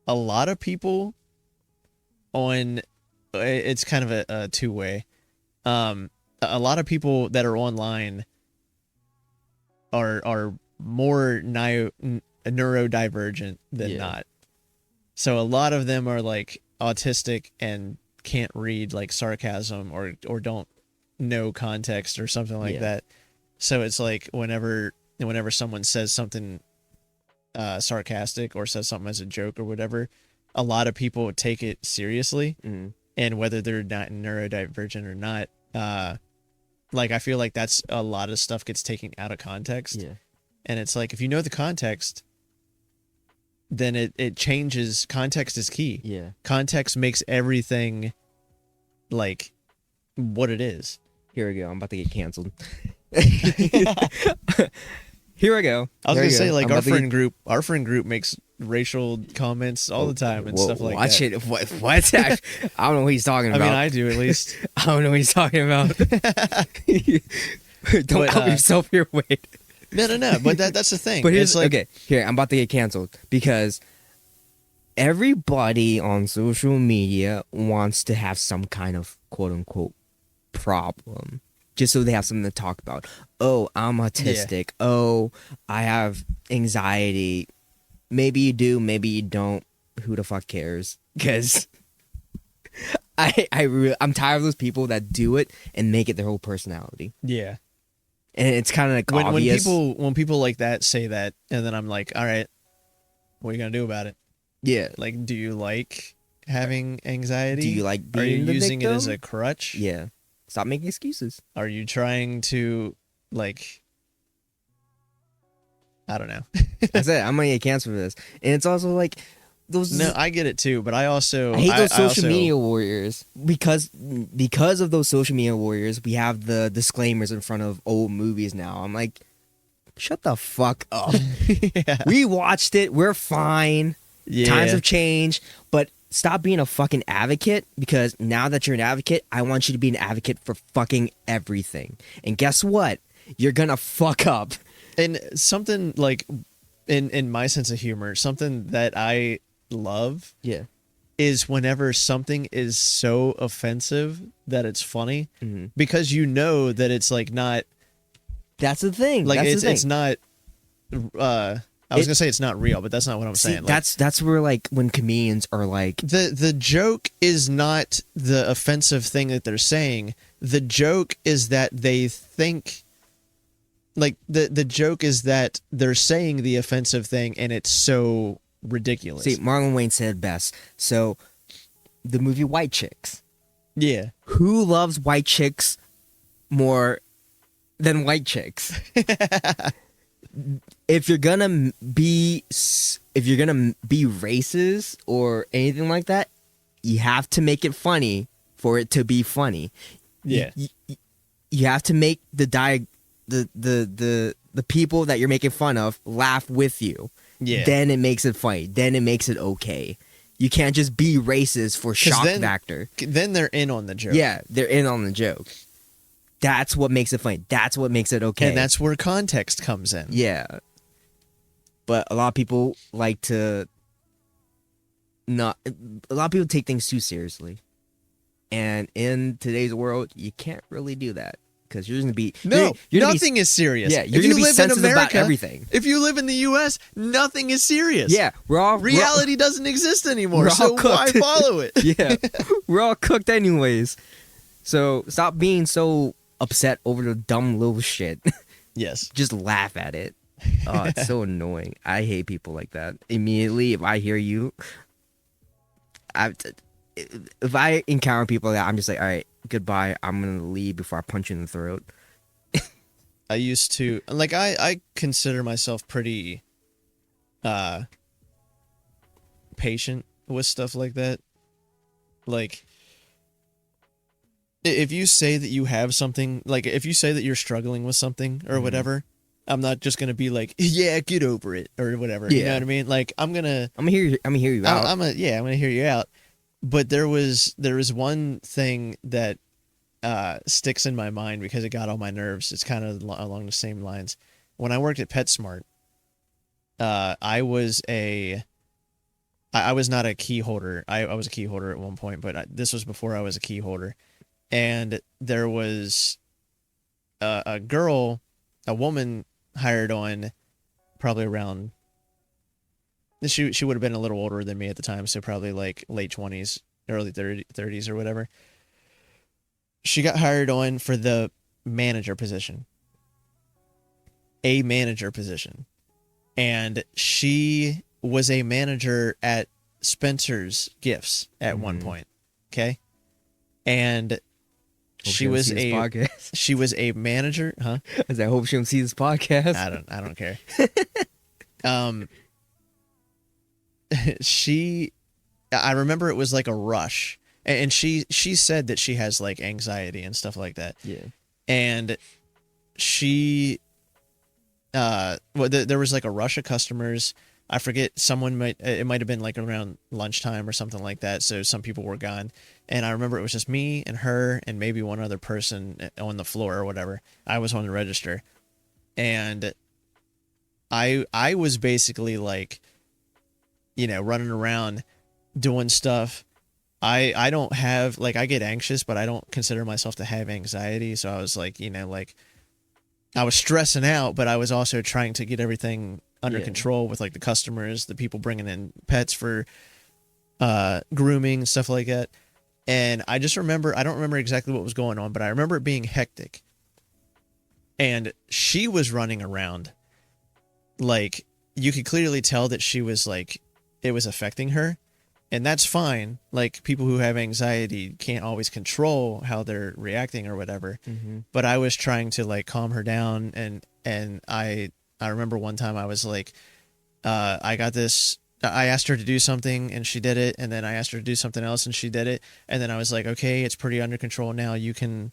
A lot of people it's kind of a two-way. A lot of people that are online are more neurodivergent than not. So a lot of them are like autistic and can't read like sarcasm or don't know context or something like that. So it's like whenever someone says something sarcastic or says something as a joke or whatever, a lot of people would take it seriously. Mm-hmm. And whether they're not neurodivergent or not, like I feel like that's a lot of stuff gets taken out of context. Yeah. And it's like, if you know the context, then it changes. Context is key. Yeah. Context makes everything like what it is. Here we go. I'm about to get canceled. Here I go. I was gonna say, like, our friend group makes racial comments all the time and stuff like that. Watch it. What? I don't know what he's talking about. I mean, I do at least. I don't know what he's talking about. Don't help yourself here. Wait. No. But that's the thing. But here's like, okay. Here, I'm about to get canceled because everybody on social media wants to have some kind of quote unquote problem. Just so they have something to talk about. Oh, I'm autistic. Yeah. Oh, I have anxiety. Maybe you do, maybe you don't. Who the fuck cares? Because I'm tired of those people that do it and make it their whole personality. Yeah. And it's kind of like obvious. When people like that say that, and then I'm like, all right, what are you gonna do about it? Yeah. Like, do you like having anxiety? Do you like being Are you the using victim? it as a crutch? Yeah. Stop making excuses. Are you trying to, like, I don't know. I said I'm gonna get canceled for this, and it's also like those. No, I get it too, but I hate those social media warriors because of those social media warriors. We have the disclaimers in front of old movies now. I'm like, shut the fuck up. Yeah. We watched it. We're fine. Yeah. Times have changed, but stop being a fucking advocate, because now that you're an advocate, I want you to be an advocate for fucking everything. And guess what? You're gonna fuck up. And something like, in my sense of humor, something that I love is whenever something is so offensive that it's funny, because you know that it's like not. That's the thing. Like, that's it's not. I was gonna say it's not real, but that's not what I'm saying. Like, that's where, like, when comedians are like, the joke is not the offensive thing that they're saying. The joke is that they think, like, the joke is that they're saying the offensive thing, and it's so ridiculous. See, Marlon Wayne said best. So, the movie White Chicks. Yeah. Who loves white chicks more than white chicks? If you're gonna be racist or anything like that, you have to make it funny for it to be funny. Yeah. You have to make the people that you're making fun of laugh with you. Yeah. Then it makes it funny. Then it makes it okay. You can't just be racist for shock factor. Then they're in on the joke. Yeah, they're in on the joke. That's what makes it funny. That's what makes it okay. And that's where context comes in. Yeah. But a lot of people like to not. A lot of people take things too seriously. And in today's world, you can't really do that. Because you're going to be... nothing is serious. Yeah, you're going to be sensitive about everything. If you live in the U.S., nothing is serious. Yeah, reality doesn't exist anymore, so why follow it? Yeah, we're all cooked anyways. So stop being so upset over the dumb little shit. Yes. Just laugh at it. Oh, it's so annoying. I hate people like that. Immediately, if I hear you... If I encounter people like that, I'm just like, all right, goodbye. I'm going to leave before I punch you in the throat. I used to, like, I consider myself pretty patient with stuff like that. Like, if you say that you have something, like, if you say that you're struggling with something or whatever, I'm not just going to be like, yeah, get over it or whatever. Yeah. You know what I mean? Like, I'm going to hear you out. I'm going to hear you out. But there was one thing that sticks in my mind because it got on my nerves. It's kind of along the same lines. When I worked at PetSmart, I was not a key holder. I was a key holder at one point, but this was before I was a key holder. And there was a woman hired on, probably around. She would have been a little older than me at the time, so probably like late 20s, early 30s or whatever. She got hired on for the manager position. A manager position. and she was a manager at Spencer's Gifts at one point. Okay, and she was a manager, huh? As I hope she don't see this podcast. I don't care. I remember it was like a rush, and she said that she has like anxiety and stuff like that. Yeah. And she there was like a rush of customers. I forget, it might have been like around lunchtime or something like that, so some people were gone, and I remember it was just me and her and maybe one other person on the floor or whatever. I was on the register, and I was basically like, running around doing stuff. I don't have, like, I get anxious, but I don't consider myself to have anxiety, so I was like, I was stressing out, but I was also trying to get everything under control with like the customers, the people bringing in pets for grooming, stuff like that. And I just remember, I don't remember exactly what was going on, but I remember it being hectic. And she was running around, like, you could clearly tell that she was like, it was affecting her. And that's fine. Like, people who have anxiety can't always control how they're reacting or whatever. Mm-hmm. But I was trying to like calm her down, and I remember one time I was like, I got this. I asked her to do something and she did it, and then I asked her to do something else and she did it, and then I was like, okay, it's pretty under control now. You can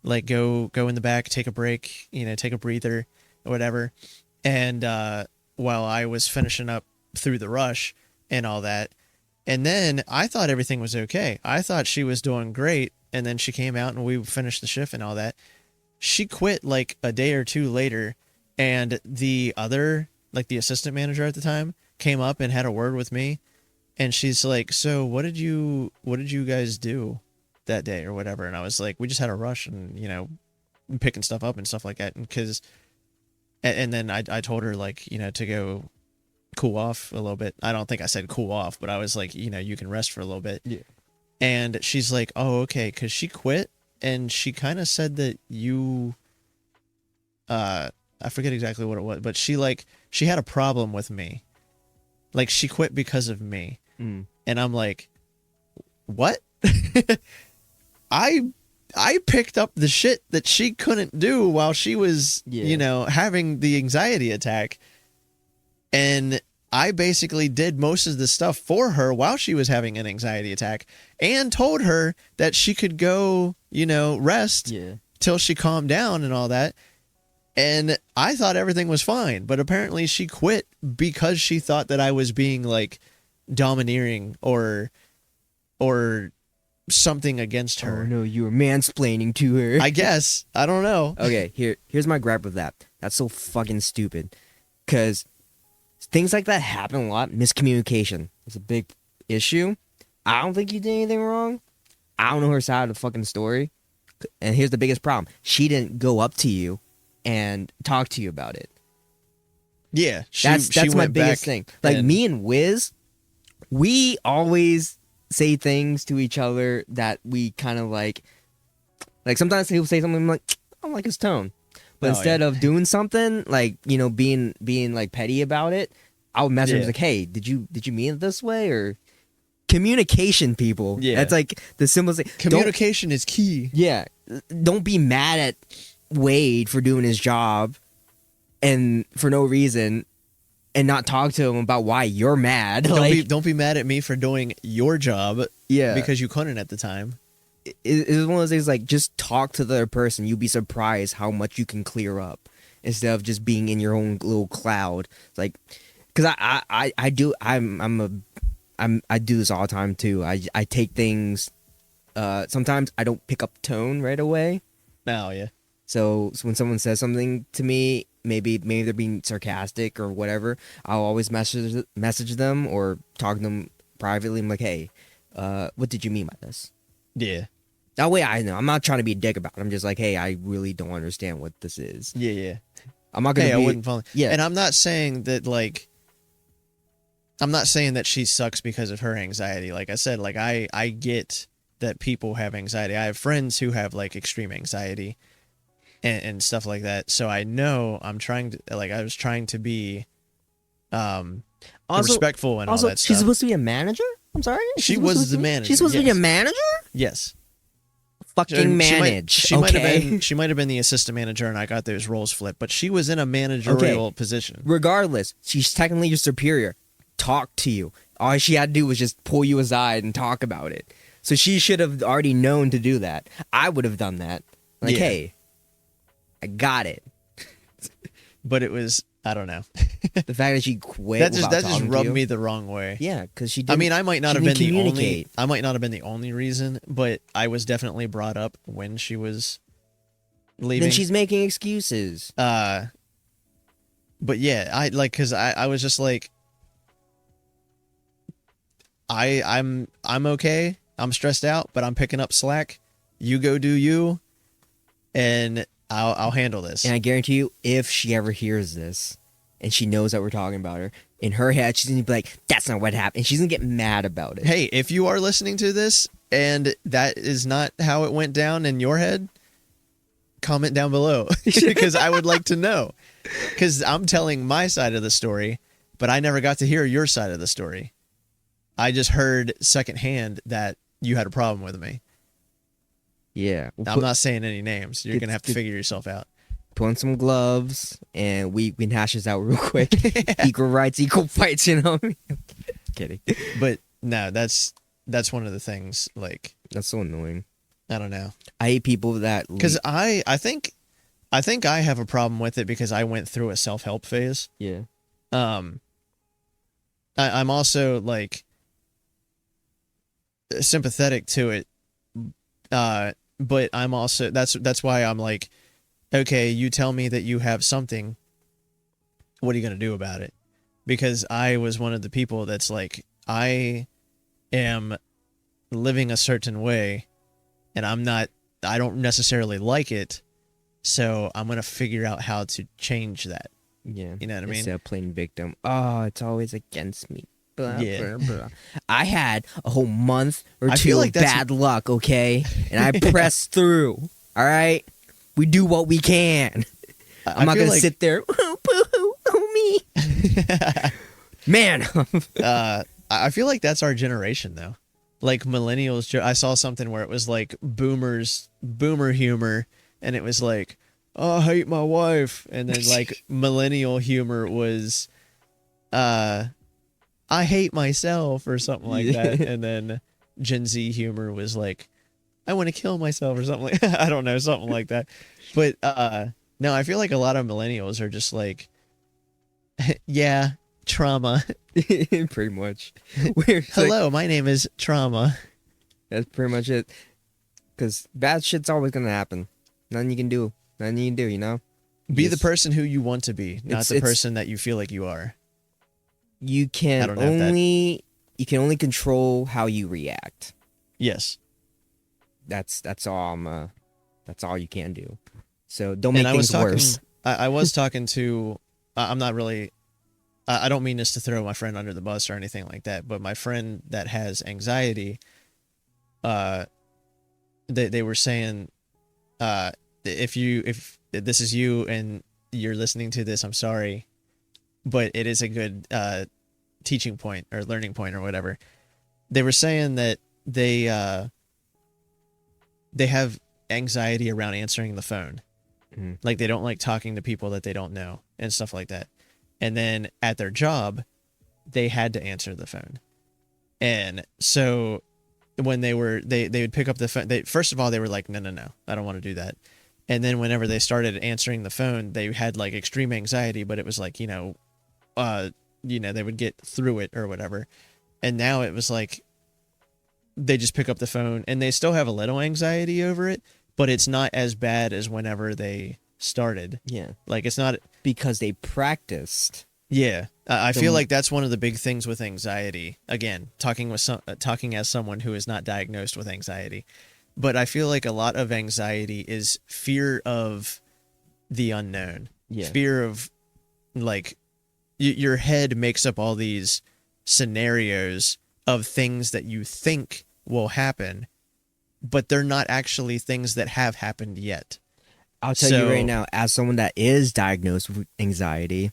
like go in the back, take a break, take a breather or whatever. And while I was finishing up through the rush and all that, and then I thought everything was okay. I thought she was doing great, and then she came out and we finished the shift and all that. She quit like a day or two later. And the other, like the assistant manager at the time, came up and had a word with me, and she's like, "So what did you guys do that day or whatever?" And I was like, "We just had a rush and picking stuff up and stuff like that." And then I told her like to go cool off a little bit. I don't think I said cool off, but I was like, you can rest for a little bit. Yeah. And she's like, "Oh, okay," because she quit, and she kind of said that you I forget exactly what it was, but she had a problem with me. Like, she quit because of me. Mm. And I'm like, what? I picked up the shit that she couldn't do while she was, having the anxiety attack. And I basically did most of the stuff for her while she was having an anxiety attack, and told her that she could go, rest till she calmed down and all that. And I thought everything was fine, but apparently she quit because she thought that I was being like domineering or something against her. Oh no, you were mansplaining to her. I guess. I don't know. Okay, here's my gripe with that. That's so fucking stupid. 'Cause things like that happen a lot. Miscommunication is a big issue. I don't think you did anything wrong. I don't know her side of the fucking story. And here's the biggest problem. She didn't go up to you and talk to you about it. Yeah, that's my biggest thing. Like, me and Wiz, we always say things to each other that we kind of like sometimes he'll say something, I'm like, I don't like his tone. But instead of doing something like, being like petty about it, I'll message him like, hey, did you mean it this way? Or communication, people. Yeah. That's like the simplest thing. Communication is key. Yeah. Don't be mad at Wade for doing his job and for no reason, and not talk to him about why you're mad. Don't be mad at me for doing your job. Yeah, because you couldn't at the time. It's one of those things, like, just talk to the other person. You'll be surprised how much you can clear up instead of just being in your own little cloud. Like, because I do this all the time too. I take things. Sometimes I don't pick up tone right away. Oh yeah. So when someone says something to me, maybe they're being sarcastic or whatever, I'll always message them or talk to them privately. I'm like, hey, what did you mean by this? Yeah. That way I know. I'm not trying to be a dick about it. I'm just like, hey, I really don't understand what this is. Yeah, yeah. I'm not gonna. I wouldn't follow. Yeah, and I'm not saying that she sucks because of her anxiety. Like I said, like I get that people have anxiety. I have friends who have like extreme anxiety and stuff like that. So I know I was trying to be respectful and all that stuff. She's supposed to be a manager? I'm sorry? She was the manager. She's supposed to be a manager? Yes. Fucking manage. She might have been the assistant manager, and I got those roles flipped, but she was in a managerial position. Regardless, she's technically your superior. Talk to you. All she had to do was just pull you aside and talk about it. So she should have already known to do that. I would have done that. Like, hey, I got it. But it was, I don't know. The fact that she quit. That just rubbed me the wrong way. Yeah, because she didn't. I mean, I might not have been the only reason, but I was definitely brought up when she was leaving. Then she's making excuses. But yeah, because I was just like, I'm okay. I'm stressed out, but I'm picking up slack. You go do you, and I'll handle this. And I guarantee you, if she ever hears this, and she knows that we're talking about her, in her head, she's going to be like, that's not what happened. And she's going to get mad about it. Hey, if you are listening to this, and that is not how it went down in your head, comment down below. Because I would like to know. Because I'm telling my side of the story, but I never got to hear your side of the story. I just heard secondhand that you had a problem with me. Yeah. I'm not saying any names. You're going to have to figure yourself out. Put on some gloves, and we can hash this out real quick. Equal rights, equal fights, you know? Kidding. But no, that's one of the things, like... That's so annoying. I don't know. I hate people that... Because I think I have a problem with it because I went through a self-help phase. Yeah. I'm also, like... sympathetic to it, but I'm also that's why I'm like, okay, you tell me that you have something, what are you gonna do about it? Because I was one of the people that's like, I am living a certain way, and I don't necessarily like it, so I'm gonna figure out how to change that. Yeah, you know what I mean? Instead of playing victim, it's always against me. Blah, yeah. Blah, blah. I had a whole month or two of bad luck, okay? And I pressed through, all right? We do what we can. I'm not going to sit there, oh, me. Man. I feel like that's our generation, though. Like millennials, I saw something where it was like boomer humor, and it was like, oh, I hate my wife. And then like millennial humor was... I hate myself or something like that. And then Gen Z humor was like, I want to kill myself or something like I don't know, something like that. But no, I feel like a lot of millennials are just like, yeah, trauma. Pretty much. Hello, my name is Trauma. That's pretty much it. Because bad shit's always going to happen. Nothing you can do, you know? Be the person who you want to be, not the person that you feel like you are. You can only control how you react. Yes. That's all that's all you can do. So don't make things worse. I was talking to I'm not really I don't mean this to throw my friend under the bus or anything like that, but my friend that has anxiety, they were saying if this is you and you're listening to this, I'm sorry, but it is a good teaching point or learning point or whatever. They were saying that they have anxiety around answering the phone. Mm-hmm. Like they don't like talking to people that they don't know and stuff like that. And then at their job, they had to answer the phone. And so when they would pick up the phone, first of all, they were like, no, I don't want to do that. And then whenever they started answering the phone, they had like extreme anxiety, but it was like, they would get through it or whatever. And now it was like, they just pick up the phone and they still have a little anxiety over it, but it's not as bad as whenever they started. Yeah. Like it's not because they practiced. Yeah. I feel like that's one of the big things with anxiety. Again, talking as someone who is not diagnosed with anxiety. But I feel like a lot of anxiety is fear of the unknown. Yeah. Fear of, like, your head makes up all these scenarios of things that you think will happen, but they're not actually things that have happened yet. I'll tell you right now, as someone that is diagnosed with anxiety,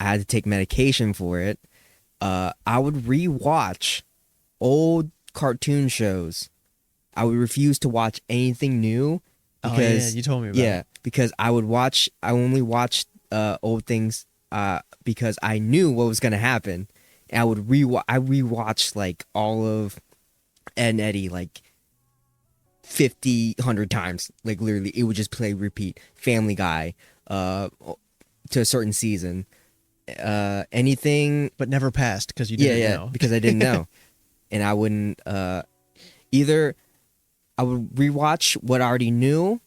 I had to take medication for it. I would rewatch old cartoon shows. I would refuse to watch anything new because you told me about it. because I only watched old things because I knew what was gonna happen. And I rewatched like all of Ed and Eddie like 100 times. Like literally it would just play repeat. Family Guy to a certain season. Anything but never passed because you didn't know. because I didn't know. And I wouldn't either I would rewatch what I already knew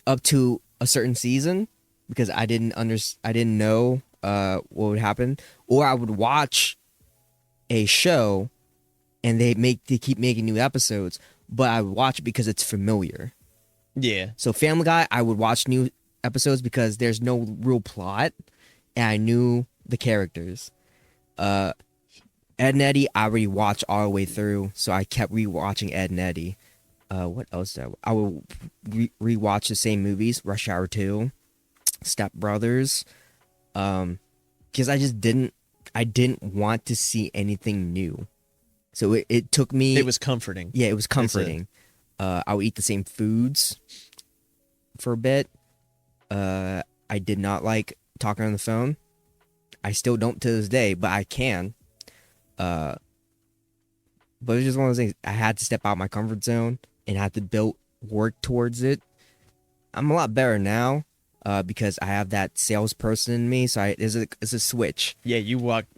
up to a certain season because I didn't know what would happen, or I would watch a show and they keep making new episodes, but I would watch it because it's familiar. Yeah. So Family Guy, I would watch new episodes because there's no real plot and I knew the characters. Ed and Eddie, I already watched all the way through, so I kept rewatching Ed and Eddie. What else did I would rewatch the same movies, Rush Hour 2, Step Brothers, because I didn't want to see anything new. So it took me... It was comforting. Yeah, it was comforting. I would eat the same foods for a bit. I did not like talking on the phone. I still don't to this day, but I can. But it's just one of those things. I had to step out of my comfort zone and had to work towards it. I'm a lot better now because I have that salesperson in me. So it's a switch. Yeah, you worked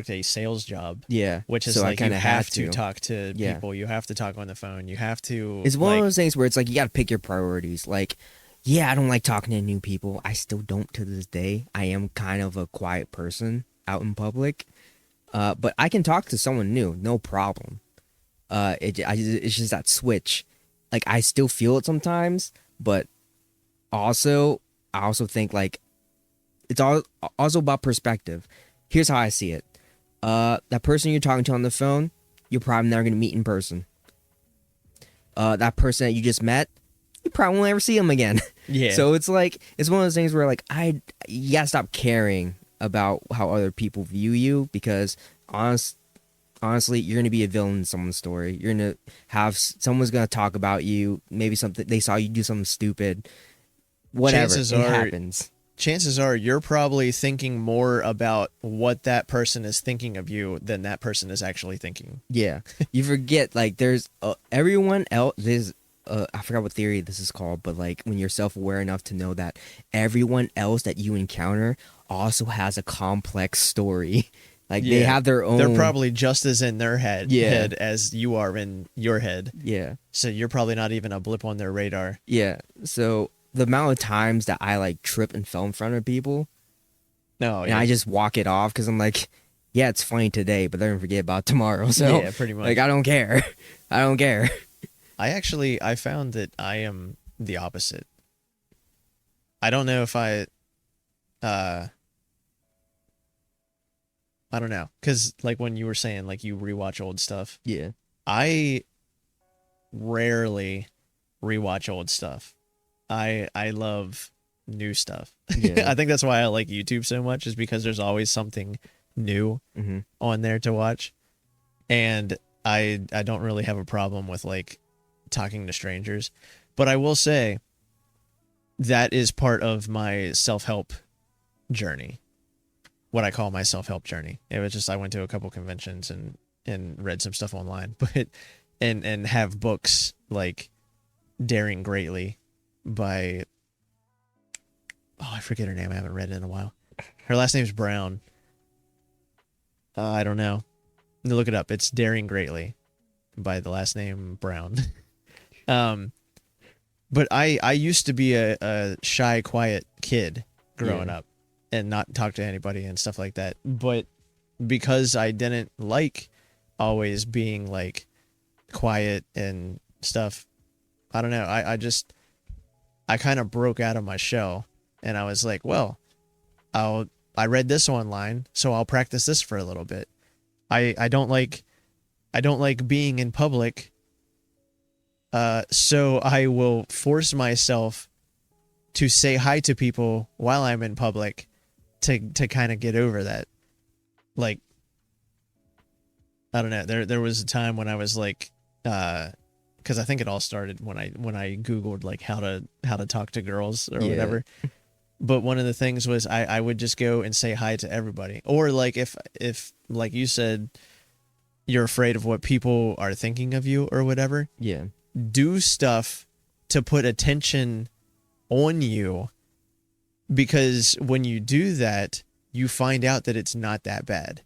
a sales job. Yeah, which is so like you have to talk to people. You have to talk on the phone. You have to. It's one of those things where it's like you got to pick your priorities. Like, yeah, I don't like talking to new people. I still don't to this day. I am kind of a quiet person out in public. But I can talk to someone new, no problem. It's just that switch. Like I still feel it sometimes, but I also think like it's also about perspective. Here's how I see it. That person you're talking to on the phone, you're probably never gonna meet in person. That person that you just met, you probably won't ever see him again. Yeah. So it's like it's one of those things where like you gotta stop caring about how other people view you because honestly, you're gonna be a villain in someone's story. You're gonna have someone's gonna talk about you. Maybe something they saw you do something stupid. Whatever, it happens. Chances are you're probably thinking more about what that person is thinking of you than that person is actually thinking. Yeah, you forget like there's everyone else. There's I forgot what theory this is called, but like when you're self-aware enough to know that everyone else that you encounter also has a complex story. Like they have their own. They're probably just as in their head as you are in your head. Yeah. So you're probably not even a blip on their radar. Yeah. So the amount of times that I like trip and fell in front of people, and I just walk it off because I'm like, yeah, it's funny today, but they're gonna forget about tomorrow. So yeah, pretty much. Like I don't care. I don't care. I found that I am the opposite. I don't know if I don't know, because like when you were saying like you rewatch old stuff. Yeah. I rarely rewatch old stuff. I love new stuff. Yeah. I think that's why I like YouTube so much, is because there's always something new on there to watch. And I don't really have a problem with like talking to strangers. But I will say that is part of my self-help journey. What I call my self-help journey. It was just I went to a couple conventions and read some stuff online, but and have books like Daring Greatly by I forget her name. I haven't read it in a while. Her last name's Brown. I don't know. Look it up. It's Daring Greatly by the last name Brown. But I used to be a shy, quiet kid growing up and not talk to anybody and stuff like that. But because I didn't like always being like quiet and stuff, I don't know. I kind of broke out of my shell and I was like, well, I read this online, so I'll practice this for a little bit. I don't like being in public. So I will force myself to say hi to people while I'm in public to kind of get over that. Like, I don't know. There was a time when I was like, because I think it all started when I Googled like how to talk to girls or whatever. But one of the things was I would just go and say hi to everybody. Or like if like you said, you're afraid of what people are thinking of you or whatever. Yeah. Do stuff to put attention on you, because when you do that, you find out that it's not that bad.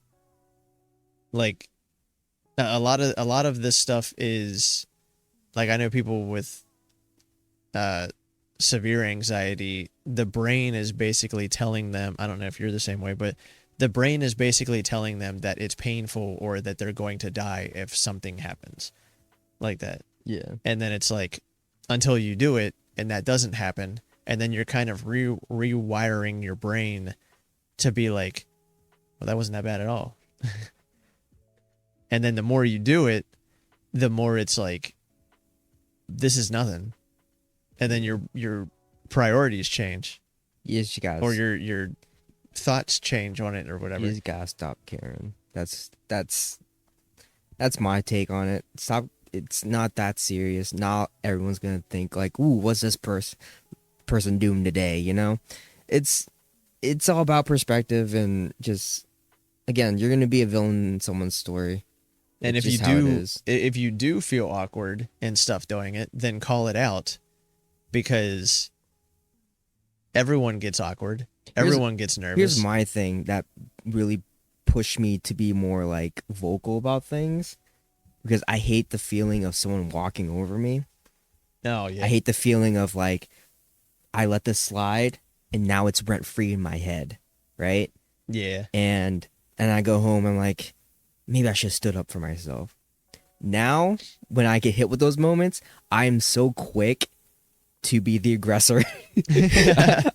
Like a lot of this stuff is like, I know people with severe anxiety, the brain is basically telling them, I don't know if you're the same way, but the brain is basically telling them that it's painful or that they're going to die if something happens like that. Yeah. And then it's like, until you do it and that doesn't happen, and then you're kind of rewiring your brain to be like, well, that wasn't that bad at all. And then the more you do it, the more it's like, this is nothing. And then your priorities change. Yes, you guys. Or your thoughts change on it or whatever. You just gotta stop caring. That's my take on it. Stop. It's not that serious. Not everyone's gonna think like, ooh, what's this person doing today? You know, it's all about perspective, and just, again, you're gonna be a villain in someone's story. And if you do feel awkward and stuff doing it, then call it out, because everyone gets awkward. Everyone gets nervous. Here's my thing that really pushed me to be more like vocal about things, because I hate the feeling of someone walking over me. Oh, yeah. I hate the feeling of like, I let this slide and now it's rent free in my head, right? Yeah. And I go home, I'm like, maybe I should have stood up for myself. Now, when I get hit with those moments, I am so quick to be the aggressor.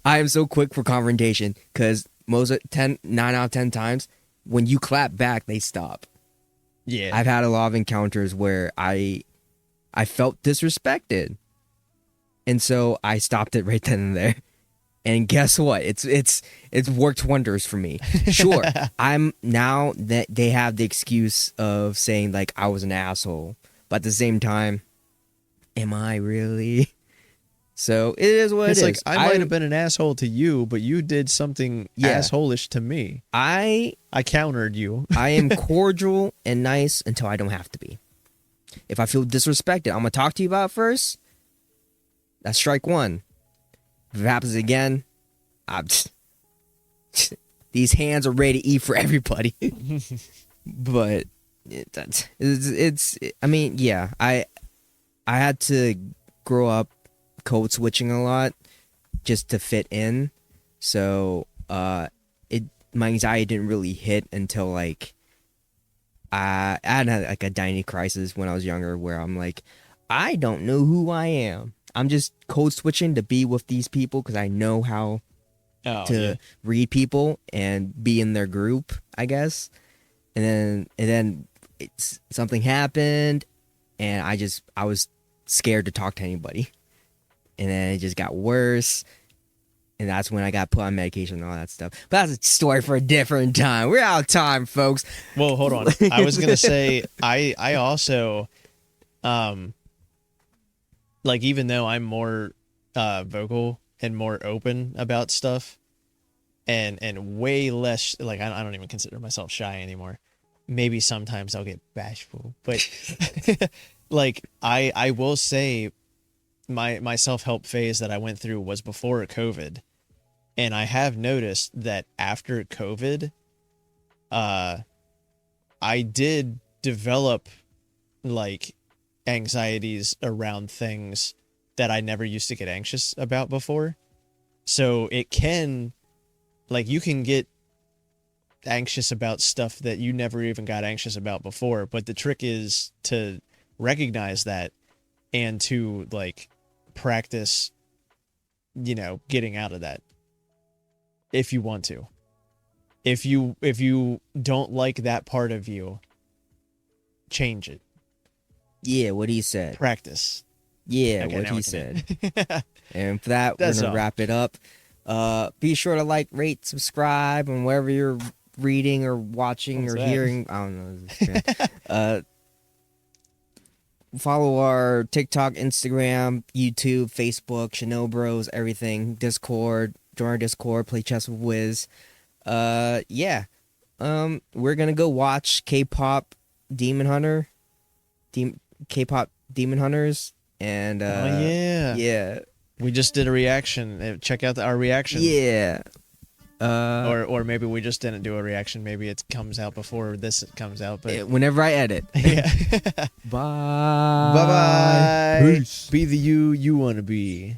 I am so quick for confrontation, because 9 out of 10 times, when you clap back, they stop. Yeah. I've had a lot of encounters where I felt disrespected, and so I stopped it right then and there. And guess what? It's worked wonders for me. Sure, I'm now that they have the excuse of saying like I was an asshole, but at the same time, am I really? So it is what it's it like, is. I might have been an asshole to you, but you did something asshole-ish to me. I countered you. I am cordial and nice until I don't have to be. If I feel disrespected, I'm gonna talk to you about it first. That's strike one. If it happens again, these hands are ready to eat for everybody. But I mean, yeah, I had to grow up code switching a lot just to fit in. So my anxiety didn't really hit until like I had like a identity crisis when I was younger, where I'm like, I don't know who I am. I'm just code switching to be with these people because I know how to read people and be in their group, I guess. And then something happened, and I was scared to talk to anybody. And then it just got worse. And that's when I got put on medication and all that stuff. But that's a story for a different time. We're out of time, folks. Well, hold on. I was going to say, I also, like, even though I'm more vocal and more open about stuff, and way less, like, I don't even consider myself shy anymore. Maybe sometimes I'll get bashful. But, like, I will say, my self-help phase that I went through was before COVID, and I have noticed that after COVID, I did develop like anxieties around things that I never used to get anxious about before. So it can, like, you can get anxious about stuff that you never even got anxious about before, but the trick is to recognize that and to like practice, you know, getting out of that if you want to. If you don't like that part of you, change it. Yeah, what he said. Practice. Yeah, Okay, what now he we said. can And for that, we're That's gonna all. wrap it up. Be sure to like, rate, subscribe, and wherever you're reading or watching What's or that? hearing. I don't know. Follow our TikTok, Instagram, YouTube, Facebook, ShinoBroz, everything. Discord. Join our Discord. Play chess with Wiz. Yeah. We're gonna go watch K-pop Demon Hunter. K-pop Demon Hunters. And Oh yeah. yeah. We just did a reaction. Check out our reaction. Yeah. Or maybe we just didn't do a reaction. Maybe it comes out before this comes out. But whenever I edit. yeah. Bye. Bye bye. Peace. Be the you want to be.